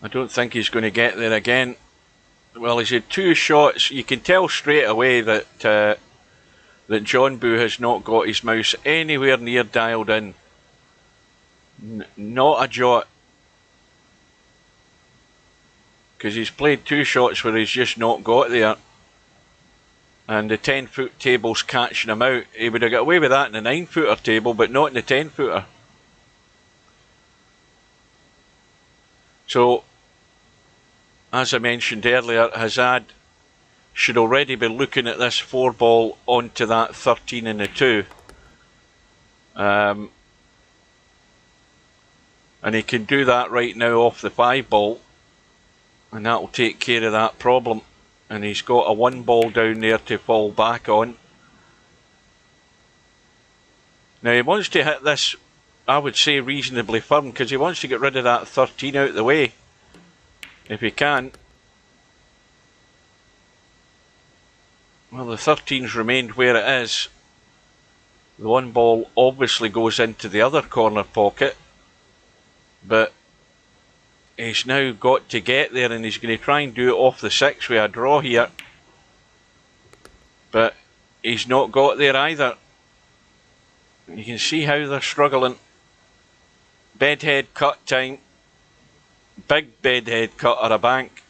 I don't think he's going to get there again. Well, he's had 2 shots. You can tell straight away that Johnbu has not got his mouse anywhere near dialed in. Not a jot. because he's played 2 shots where he's just not got there. And the 10-foot table's catching him out. He would have got away with that in the 9-footer table, but not in the 10-footer. So, as I mentioned earlier, HAZAD should already be looking at this 4 ball onto that 13 and the 2. And he can do that right now off the 5 ball. And that will take care of that problem. And he's got a 1 ball down there to fall back on. Now he wants to hit this, I would say, reasonably firm, because he wants to get rid of that 13 out of the way, if he can. Well, the 13's remained where it is. The 1 ball obviously goes into the other corner pocket, but he's now got to get there, and he's going to try and do it off the 6 with a draw here. But he's not got there either. You can see how they're struggling. Bedhead cut time. Big bedhead cut or a bank.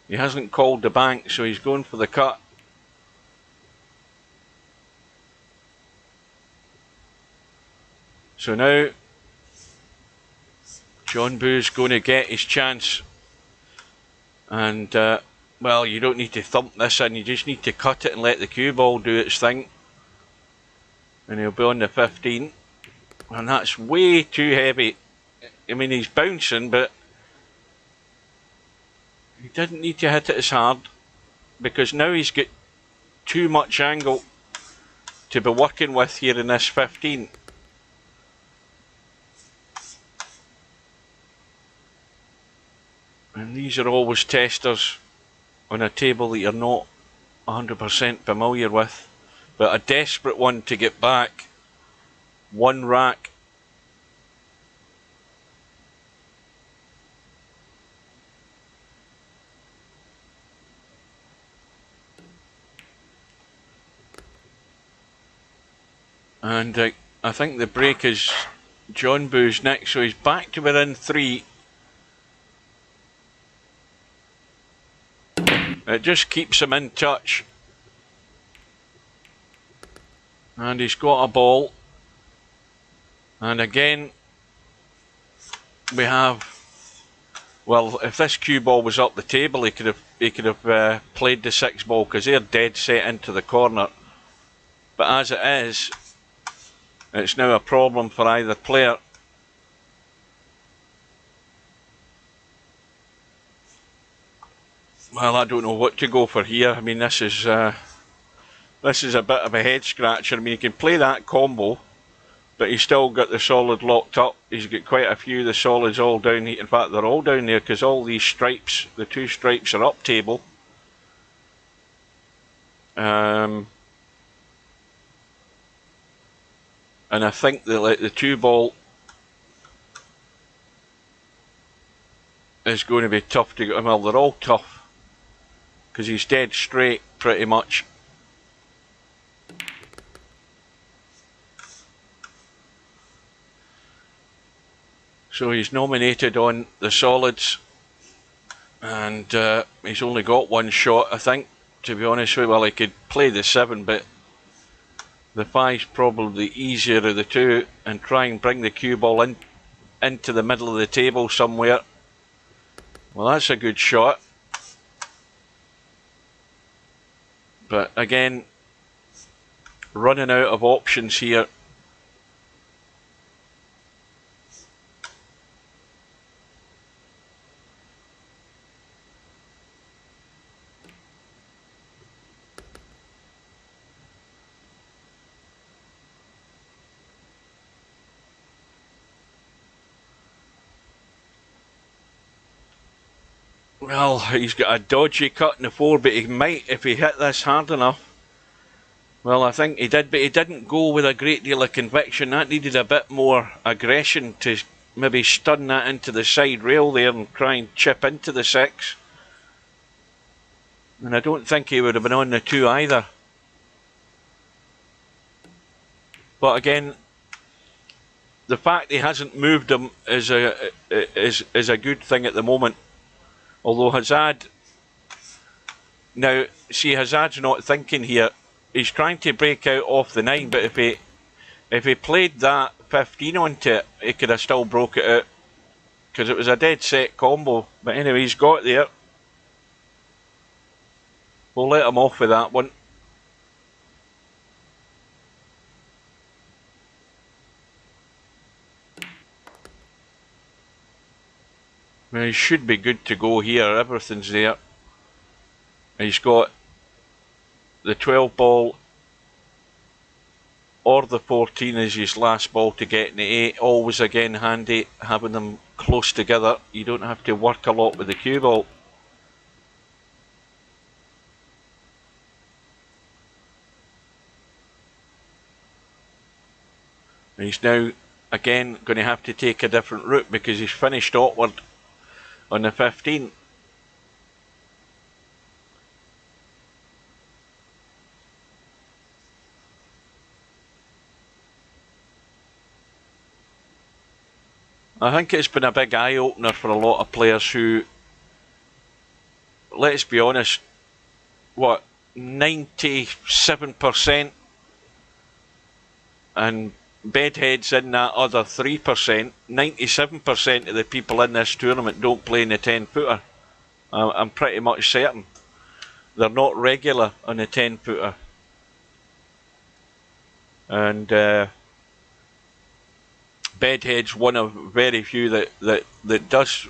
He hasn't called the bank, so he's going for the cut. So now Johnbu's going to get his chance. And well, you don't need to thump this in, you just need to cut it and let the cue ball do its thing. And he'll be on the 15. And that's way too heavy. I mean, he's bouncing, but he didn't need to hit it as hard, because now he's got too much angle to be working with here in this 15. And these are always testers on a table that you're not 100% familiar with. But a desperate one to get back. 1 rack. And I think the break is Johnbu's next, so he's back to within 3. It just keeps him in touch. And he's got a ball. And again, we have, well, if this cue ball was up the table, he could have played the 6 ball, because they're dead set into the corner. But as it is, it's now a problem for either player. Well, I don't know what to go for here. I mean, this is a bit of a head scratcher. I mean, he can play that combo, but he's still got the solid locked up. He's got quite a few of the solids all down here. In fact, they're all down there, because all these stripes, the 2 stripes, are up table. And I think that the 2 ball is going to be tough to get. Well, they're all tough, because he's dead straight pretty much. So he's nominated on the solids, and he's only got 1 shot, I think, to be honest with you. Well, he could play the 7, but the 5's probably the easier of the 2, and try and bring the cue ball into the middle of the table somewhere. Well, that's a good shot. But again, running out of options here. Well, he's got a dodgy cut in the 4, but he might, if he hit this hard enough. Well, I think he did, but he didn't go with a great deal of conviction. That needed a bit more aggression to maybe stun that into the side rail there and try and chip into the 6. And I don't think he would have been on the 2 either. But again, the fact he hasn't moved him is a good thing at the moment. Although Hazard, now see Hazard's not thinking here. He's trying to break out off the 9, but if he played that 15 onto it, he could have still broke it out because it was a dead set combo. But anyway, he's got there. We'll let him off with that one. Well, he should be good to go here. Everything's there. He's got the 12 ball or the 14 as his last ball to get in the 8. Always again handy having them close together. You don't have to work a lot with the cue ball. He's now again going to have to take a different route because he's finished awkward on the 15. I think it's been a big eye-opener for a lot of players who, let's be honest, 97%, and Bedhead's in that other 3%, 97% of the people in this tournament don't play in the 10-footer. I'm pretty much certain. They're not regular on the 10-footer. And Bedhead's one of very few that does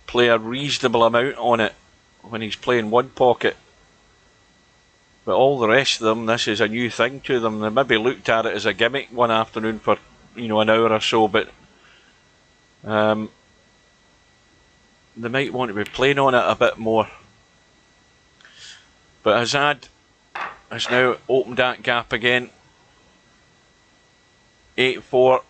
play a reasonable amount on it when he's playing one pocket. But all the rest of them, this is a new thing to them. They maybe looked at it as a gimmick one afternoon for, an hour or so, but they might want to be playing on it a bit more. But HAZAD has now opened that gap again. 8-4.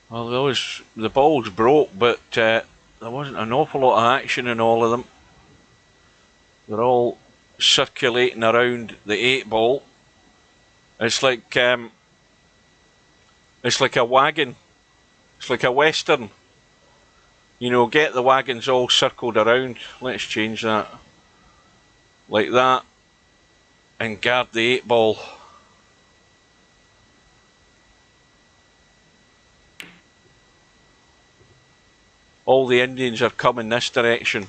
Well, the balls broke, but there wasn't an awful lot of action in all of them. They're all circulating around the 8 ball. It's like a wagon. It's like a western. Get the wagons all circled around. Let's change that. Like that. And guard the 8 ball. All the Indians are coming this direction.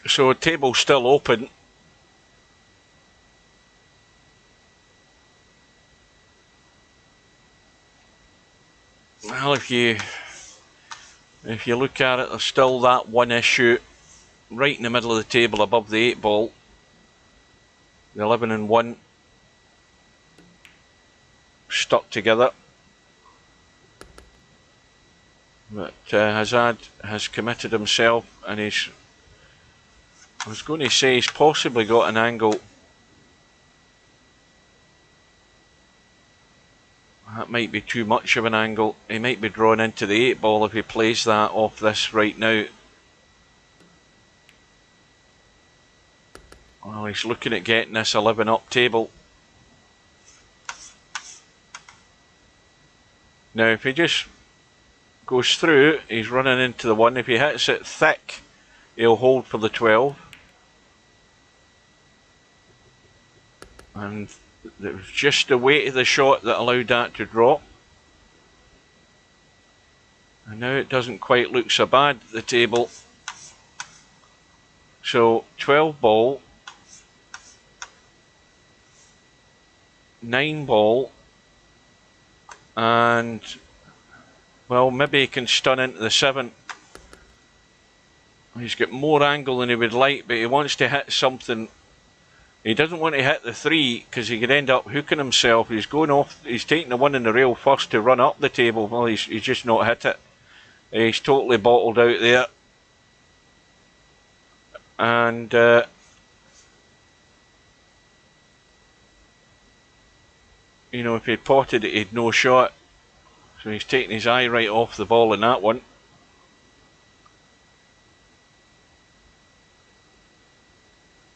So table's still open. Well, if you look at it, there's still that one issue right in the middle of the table above the 8 ball. The 11 and 1 stuck together. But HAZAD has committed himself, and I was going to say he's possibly got an angle. That might be too much of an angle. He might be drawn into the 8 ball if he plays that off this right now. Well, he's looking at getting this 11 up table. Now, if he just goes through, he's running into the 1. If he hits it thick, he'll hold for the 12. And it was just the weight of the shot that allowed that to drop. And now it doesn't quite look so bad, the table. So 12 ball, 9 ball, and well, maybe he can stun into the 7. He's got more angle than he would like, but he wants to hit something. He doesn't want to hit the 3 because he could end up hooking himself. He's going off. He's taking the 1 in the rail first to run up the table. Well, he's just not hit it. He's totally bottled out there. And if he'd potted it, he'd no shot. So he's taking his eye right off the ball in that one.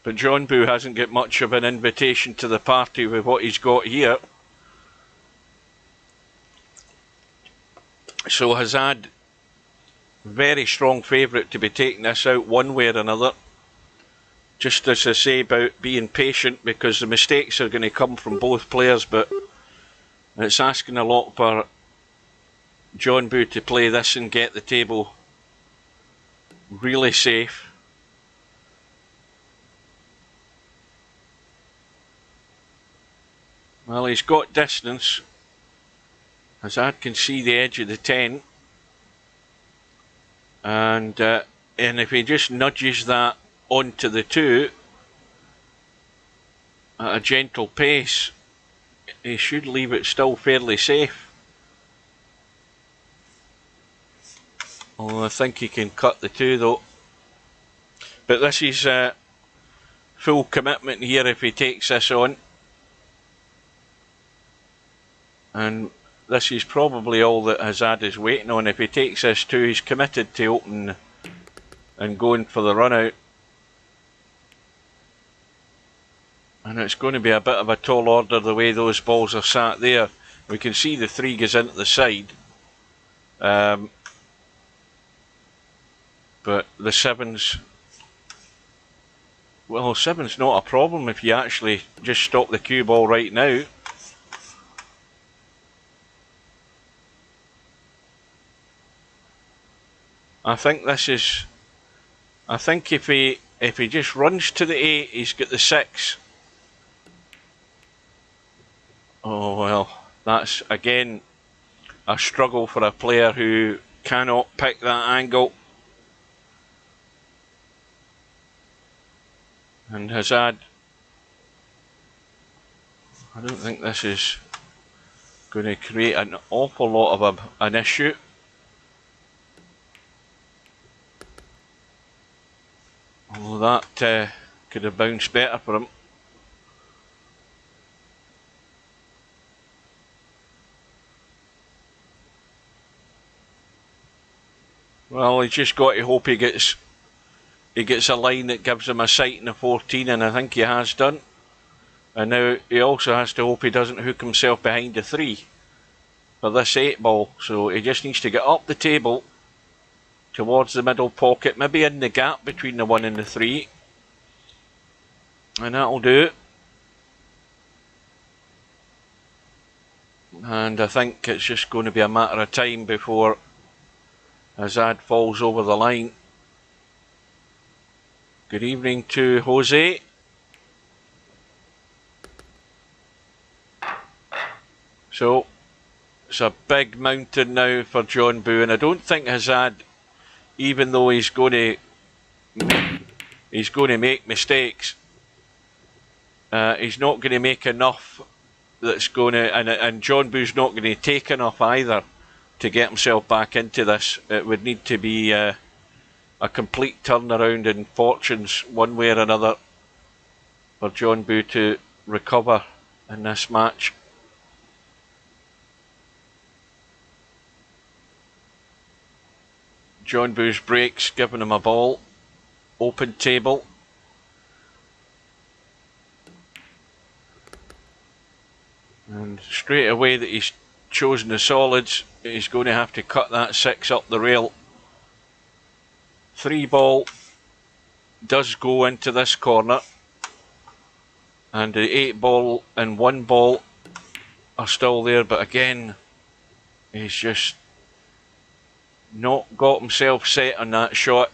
But Johnbu hasn't got much of an invitation to the party with what he's got here. So HAZAD, very strong favourite to be taking this out one way or another. Just as I say about being patient, because the mistakes are going to come from both players, but it's asking a lot for Johnbu to play this and get the table really safe. Well, he's got distance. HAZAD can see the edge of the 10. And if he just nudges that onto the 2 at a gentle pace, he should leave it still fairly safe. Although I think he can cut the 2 though. But this is full commitment here if he takes this on. And this is probably all that HAZAD is waiting on. If he takes this 2, he's committed to open and going for the run out. And it's going to be a bit of a tall order the way those balls are sat there. We can see the 3 goes into the side. But the 7's... Well, 7's not a problem if you actually just stop the cue ball right now. I think this is... I think if he just runs to the 8, he's got the 6. Oh well, that's again a struggle for a player who cannot pick that angle. And HAZAD, I don't think this is going to create an awful lot of an issue. Although that could have bounced better for him. Well, he's just got to hope he gets a line that gives him a sight in the 14, and I think he has done. And now he also has to hope he doesn't hook himself behind the 3 for this 8 ball. So he just needs to get up the table towards the middle pocket, maybe in the gap between the 1 and the 3. And that'll do it. And I think it's just going to be a matter of time before HAZAD falls over the line. Good evening to Jose. So it's a big mountain now for Johnbu, and I don't think HAZAD, even though he's going to make mistakes, he's not going to make enough that's going to, and Johnbu's not going to take enough either to get himself back into this. It would need to be a complete turnaround in fortunes one way or another for Johnbu to recover in this match. Johnbu's breaks giving him a ball. Open table. And straight away that he's chosen the solids, he's going to have to cut that 6 up the rail. 3 ball does go into this corner, and the 8 ball and 1 ball are still there, but again he's just not got himself set on that shot.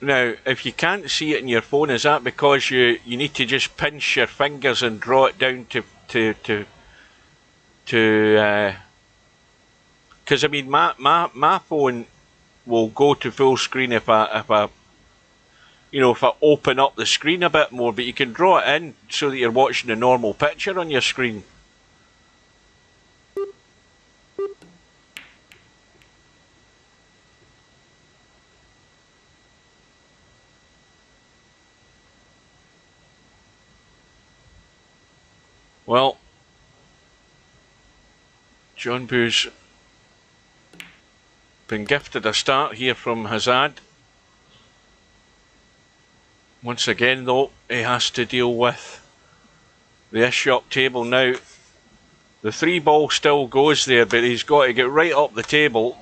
Now, if you can't see it in your phone, is that because you need to just pinch your fingers and draw it down to because I mean my phone will go to full screen if I open up the screen a bit more, but you can draw it in so that you're watching a normal picture on your screen. Well, Johnbu's been gifted a start here from HAZAD. Once again though, he has to deal with the issue table now. The 3 ball still goes there, but he's got to get right up the table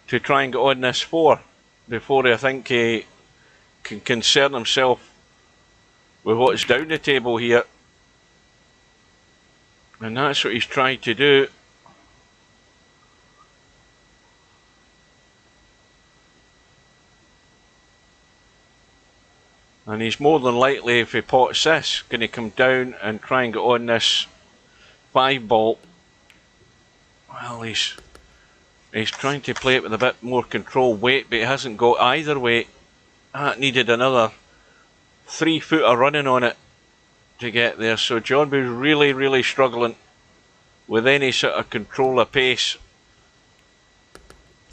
to try and get on this 4 before I think he can concern himself with what's down the table here. And that's what he's trying to do. And he's more than likely, if he pots this, going to come down and try and get on this 5 ball. Well, he's trying to play it with a bit more controlled weight, but he hasn't got either weight. That needed another 3-footer running on it to get there. So Johnbu's really, really struggling with any sort of control of pace.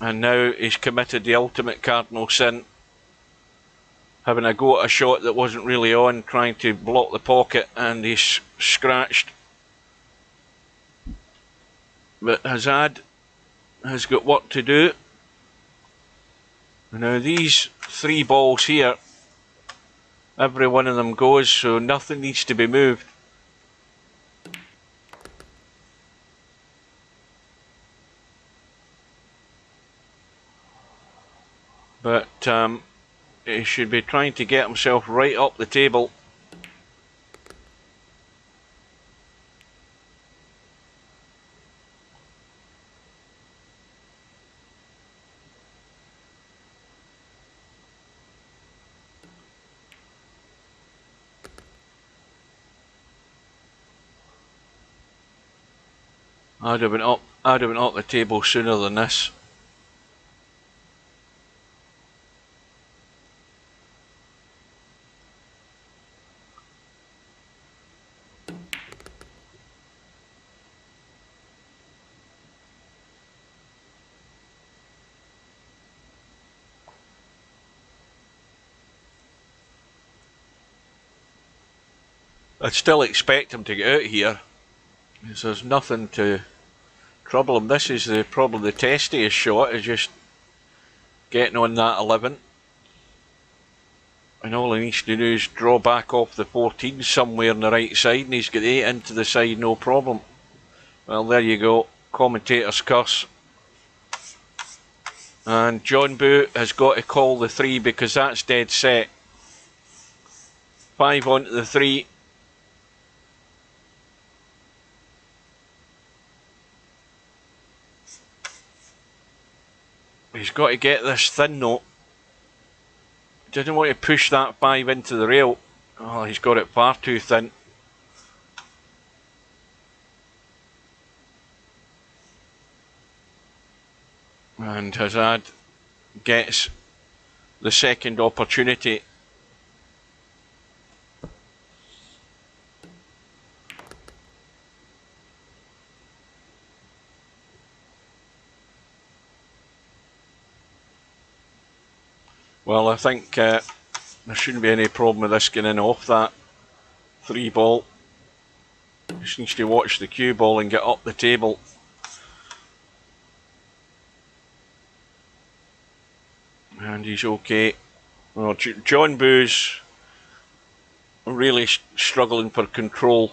And now he's committed the ultimate cardinal sin, having a go at a shot that wasn't really on, trying to block the pocket, and he's scratched. But HAZAD has got work to do. Now these 3 balls here, every one of them goes, so nothing needs to be moved. But he should be trying to get himself right up the table. I'd have been up the table sooner than this. I'd still expect him to get out here, because there's nothing to trouble him. This is probably the testiest shot, is just getting on that 11. And all he needs to do is draw back off the 14 somewhere on the right side, and he's got 8 into the side, no problem. Well, there you go, commentator's curse. And Johnbu has got to call the 3 because that's dead set. 5 onto the 3. He's got to get this thin though. Didn't want to push that 5 into the rail. Oh, he's got it far too thin. And HAZAD gets the second opportunity. Well, I think there shouldn't be any problem with this getting off that 3 ball. Just needs to watch the cue ball and get up the table. And he's okay. Well, Johnbu's really struggling for control.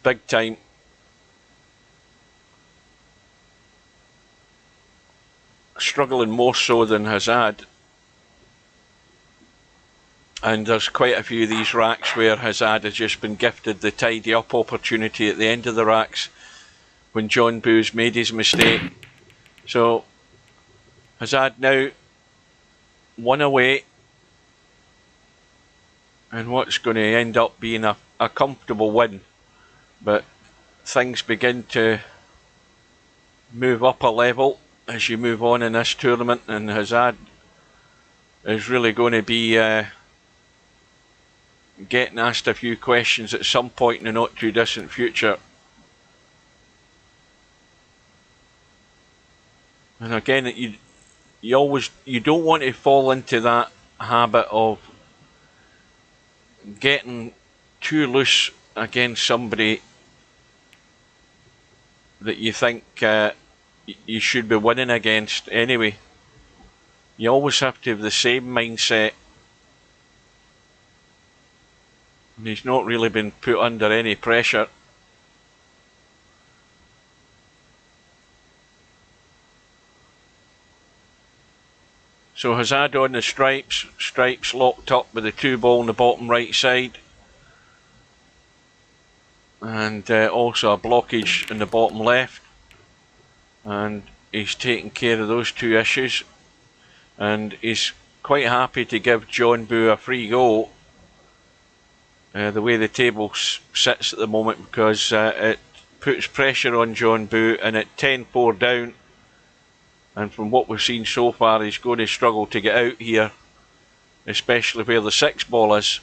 Big time. Struggling more so than HAZAD. And there's quite a few of these racks where HAZAD has just been gifted the tidy up opportunity at the end of the racks when Johnbu's made his mistake. So HAZAD now 1 away, and what's going to end up being a comfortable win. But things begin to move up a level as you move on in this tournament, and HAZAD is really going to be getting asked a few questions at some point in the not too distant future. And again, you don't want to fall into that habit of getting too loose against somebody that you think you should be winning against anyway. You always have to have the same mindset. He's not really been put under any pressure. So HAZAD on the stripes locked up with the 2 ball on the bottom right side. And also a blockage in the bottom left. And he's taking care of those 2 issues. And he's quite happy to give Johnbu a free go. The way the table sits at the moment, because it puts pressure on Johnbu, and at 10-4 down, and from what we've seen so far, he's going to struggle to get out here, especially where the 6 ball is.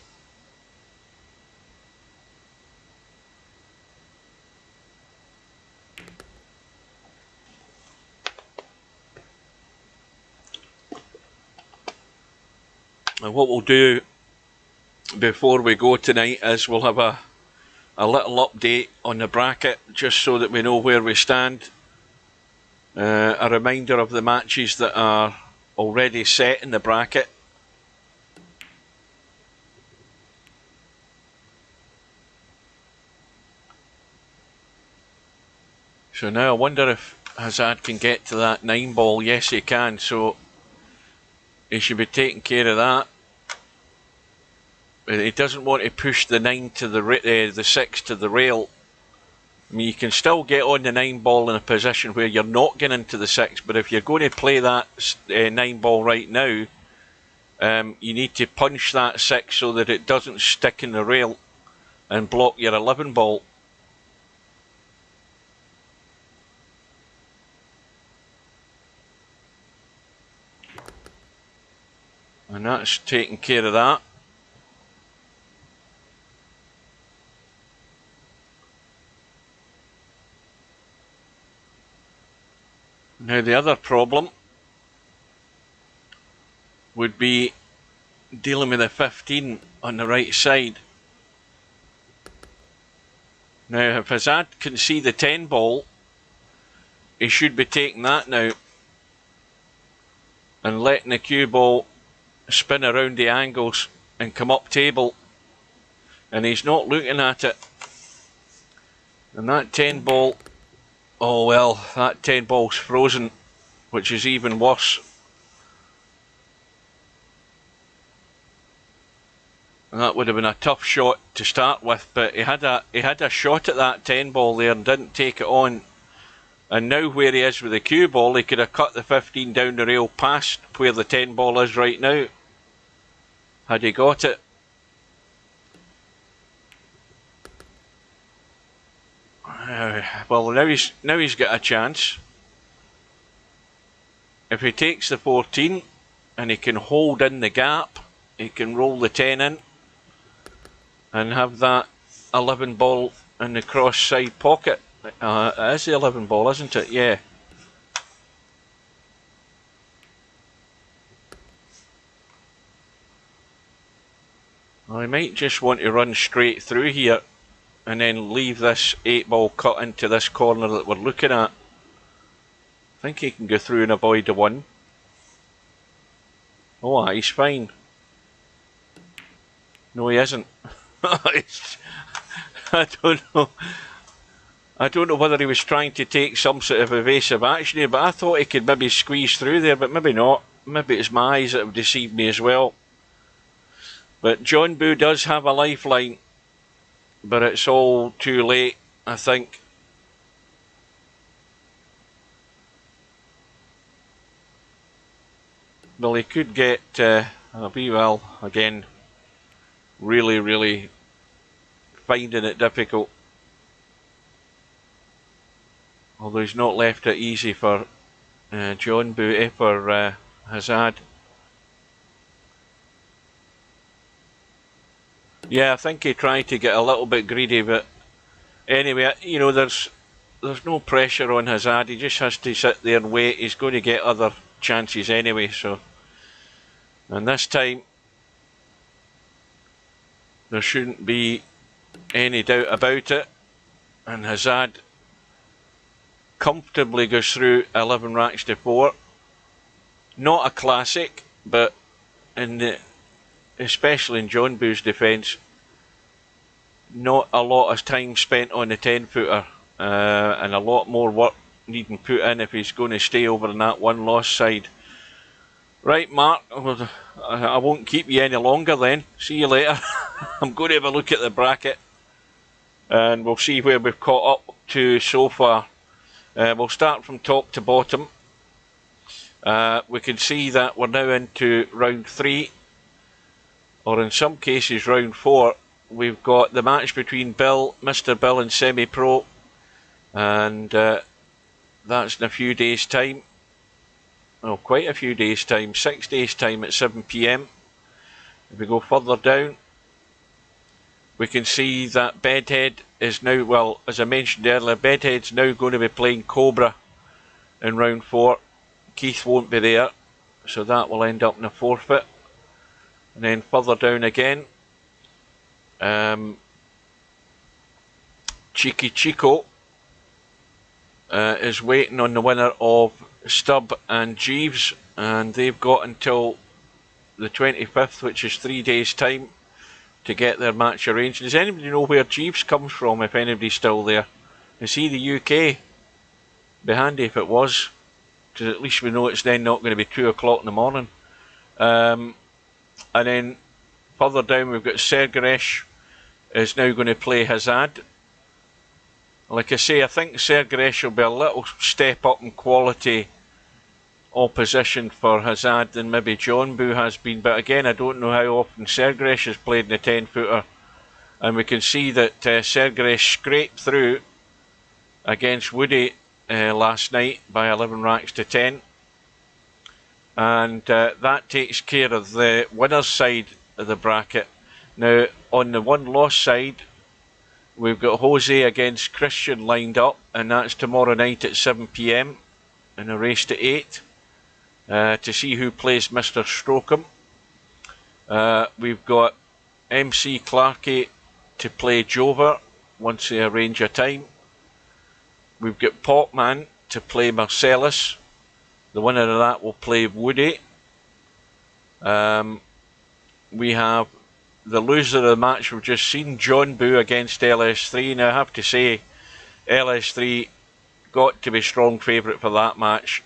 And what we'll do before we go tonight is we'll have a little update on the bracket, just so that we know where we stand. A reminder of the matches that are already set in the bracket. So now I wonder if HAZAD can get to that 9 ball. Yes, he can, so he should be taking care of that. He doesn't want to push the 9 to the 6 to the rail. I mean, you can still get on the 9 ball in a position where you're not getting into the 6, but if you're going to play that 9 ball right now, you need to punch that 6 so that it doesn't stick in the rail and block your 11 ball. And that's taking care of that. Now the other problem would be dealing with the 15 on the right side. Now if HAZAD can see the 10 ball, he should be taking that now and letting the cue ball spin around the angles and come up table, and he's not looking at it. And that 10 ball, oh well, that 10 ball's frozen, which is even worse. And that would have been a tough shot to start with, but he had a shot at that 10 ball there and didn't take it on. And now where he is with the cue ball, he could have cut the 15 down the rail past where the 10 ball is right now, had he got it. Well, now he's got a chance. If he takes the 14 and he can hold in the gap, he can roll the 10 in and have that 11 ball in the cross side pocket. It is the 11 ball, isn't it? Yeah. Well, he might just want to run straight through here and then leave this 8 ball cut into this corner that we're looking at. I think he can go through and avoid the 1. Oh, he's fine. No, he isn't. I don't know. I don't know whether he was trying to take some sort of evasive action here, but I thought he could maybe squeeze through there, but maybe not. Maybe it's my eyes that have deceived me as well. But Johnbu does have a lifeline, but it's all too late, I think. Well, he could get well, again, really finding it difficult. Although he's not left it easy for Johnbu, for HAZAD. Yeah, I think he tried to get a little bit greedy, but anyway, you know, there's no pressure on HAZAD. He just has to sit there and wait. He's going to get other chances anyway, so. And this time, there shouldn't be any doubt about it. And HAZAD comfortably goes through 11 racks to 4. Not a classic, but especially in Johnbu's defence, not a lot of time spent on the 10-footer, and a lot more work needing put in if he's going to stay over on that one loss side. Right, Mark, I won't keep you any longer then. See you later. I'm going to have a look at the bracket and we'll see where we've caught up to so far. We'll start from top to bottom. We can see that we're now into round 3, or in some cases round 4. We've got the match between Mr. Bill and Semi-Pro, and that's in a few days' time. Oh, quite a few days' time, 6 days' time at 7 PM. If we go further down, we can see that Bedhead is now, well, as I mentioned earlier, Bedhead's now going to be playing Cobra in round 4. Keith won't be there, so that will end up in a forfeit. And then further down again, Cheeky Chico is waiting on the winner of Stubb and Jeeves, and they've got until the 25th, which is 3 days' time, to get their match arranged. Does anybody know where Jeeves comes from, if anybody's still there? Is he the UK? Be handy if it was, because at least we know it's then not going to be 2 o'clock in the morning. And then further down we've got Sergaresh is now going to play HAZAD. Like I say, I think Sergaresh will be a little step up in quality opposition for HAZAD than maybe Johnbu has been, but again, I don't know how often Sergaresh has played in the 10-footer, and we can see that Sergaresh scraped through against Woody last night by 11 racks to 10, and that takes care of the winner's side of the bracket. Now on the one loss side, we've got Jose against Christian lined up, and that's tomorrow night at 7 PM in a race to 8 to see who plays Mr. Strocum. We've got MC Clarkey to play Jover once they arrange a time. We've got Popman to play Marcellus. The winner of that will play Woody. We have the loser of the match we've just seen, Johnbu against LS3. Now I have to say, LS3 got to be strong favourite for that match.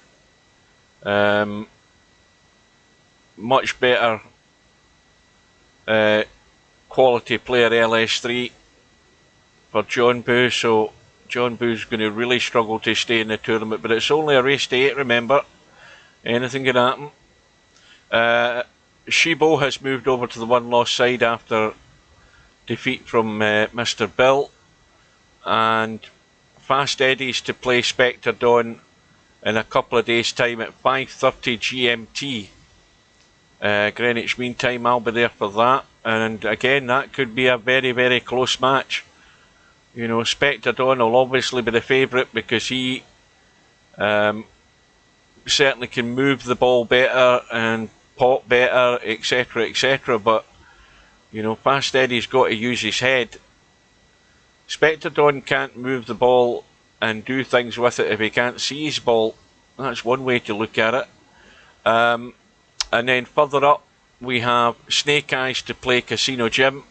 Much better quality player LS3 for Johnbu, so Johnbu's going to really struggle to stay in the tournament, but it's only a race to 8, remember. Anything can happen. Shibo has moved over to the one loss side after defeat from Mr. Bill, and Fast Eddie's to play Spectre Dawn in a couple of days' time at 5:30 GMT, Greenwich Mean Time. I'll be there for that, and again that could be a very, very close match. You know, Spectre Dawn will obviously be the favourite because he certainly can move the ball better and pop better, etc, etc, but you know, Fast Eddie's got to use his head. Spectre Dawn can't move the ball and do things with it if he can't see his ball. That's one way to look at it. And then further up we have Snake Eyes to play Casino Jim,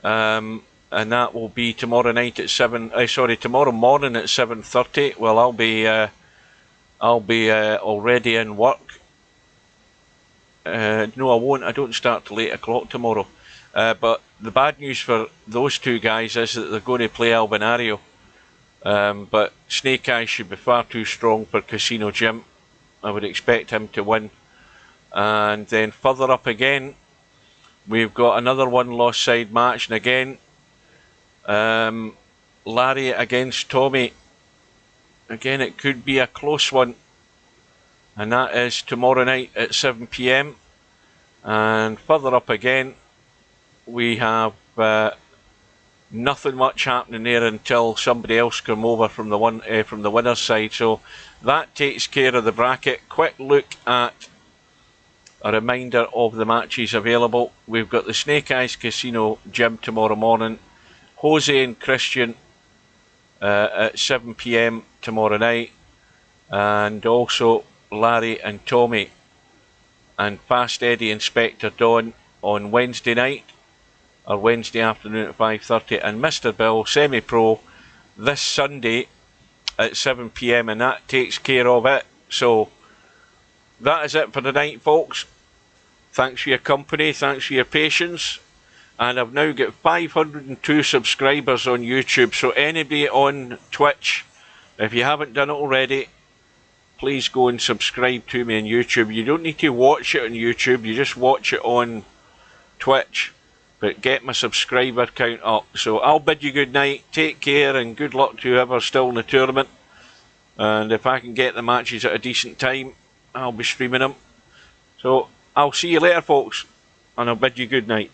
and that will be tomorrow night at tomorrow morning at 7:30. Well, I'll be already in work. No, I won't. I don't start till 8 o'clock tomorrow. But the bad news for those two guys is that they're going to play Albinario. But Snake Eyes should be far too strong for Casino Jim. I would expect him to win. And then further up again, we've got another one-loss side match, and again, Larry against Tommy. Again, it could be a close one, and that is tomorrow night at 7 PM. And further up again, we have nothing much happening there until somebody else come over from the winner's side. So that takes care of the bracket. Quick look at a reminder of the matches available. We've got the Snake Eyes Casino Gym tomorrow morning, Jose and Christian at 7 PM tomorrow night, and also Larry and Tommy and Fast Eddie Inspector Don on Wednesday night, or Wednesday afternoon at 5:30, and Mr. Bill Semi-Pro this Sunday at 7 PM, and that takes care of it. So that is it for the night, folks. Thanks for your company, thanks for your patience, and I've now got 502 subscribers on YouTube, so anybody on Twitch, if you haven't done it already, please go and subscribe to me on YouTube. You don't need to watch it on YouTube, you just watch it on Twitch, but get my subscriber count up. So I'll bid you good night, take care, and good luck to whoever's still in the tournament, and if I can get the matches at a decent time, I'll be streaming them. So I'll see you later, folks, and I'll bid you good night.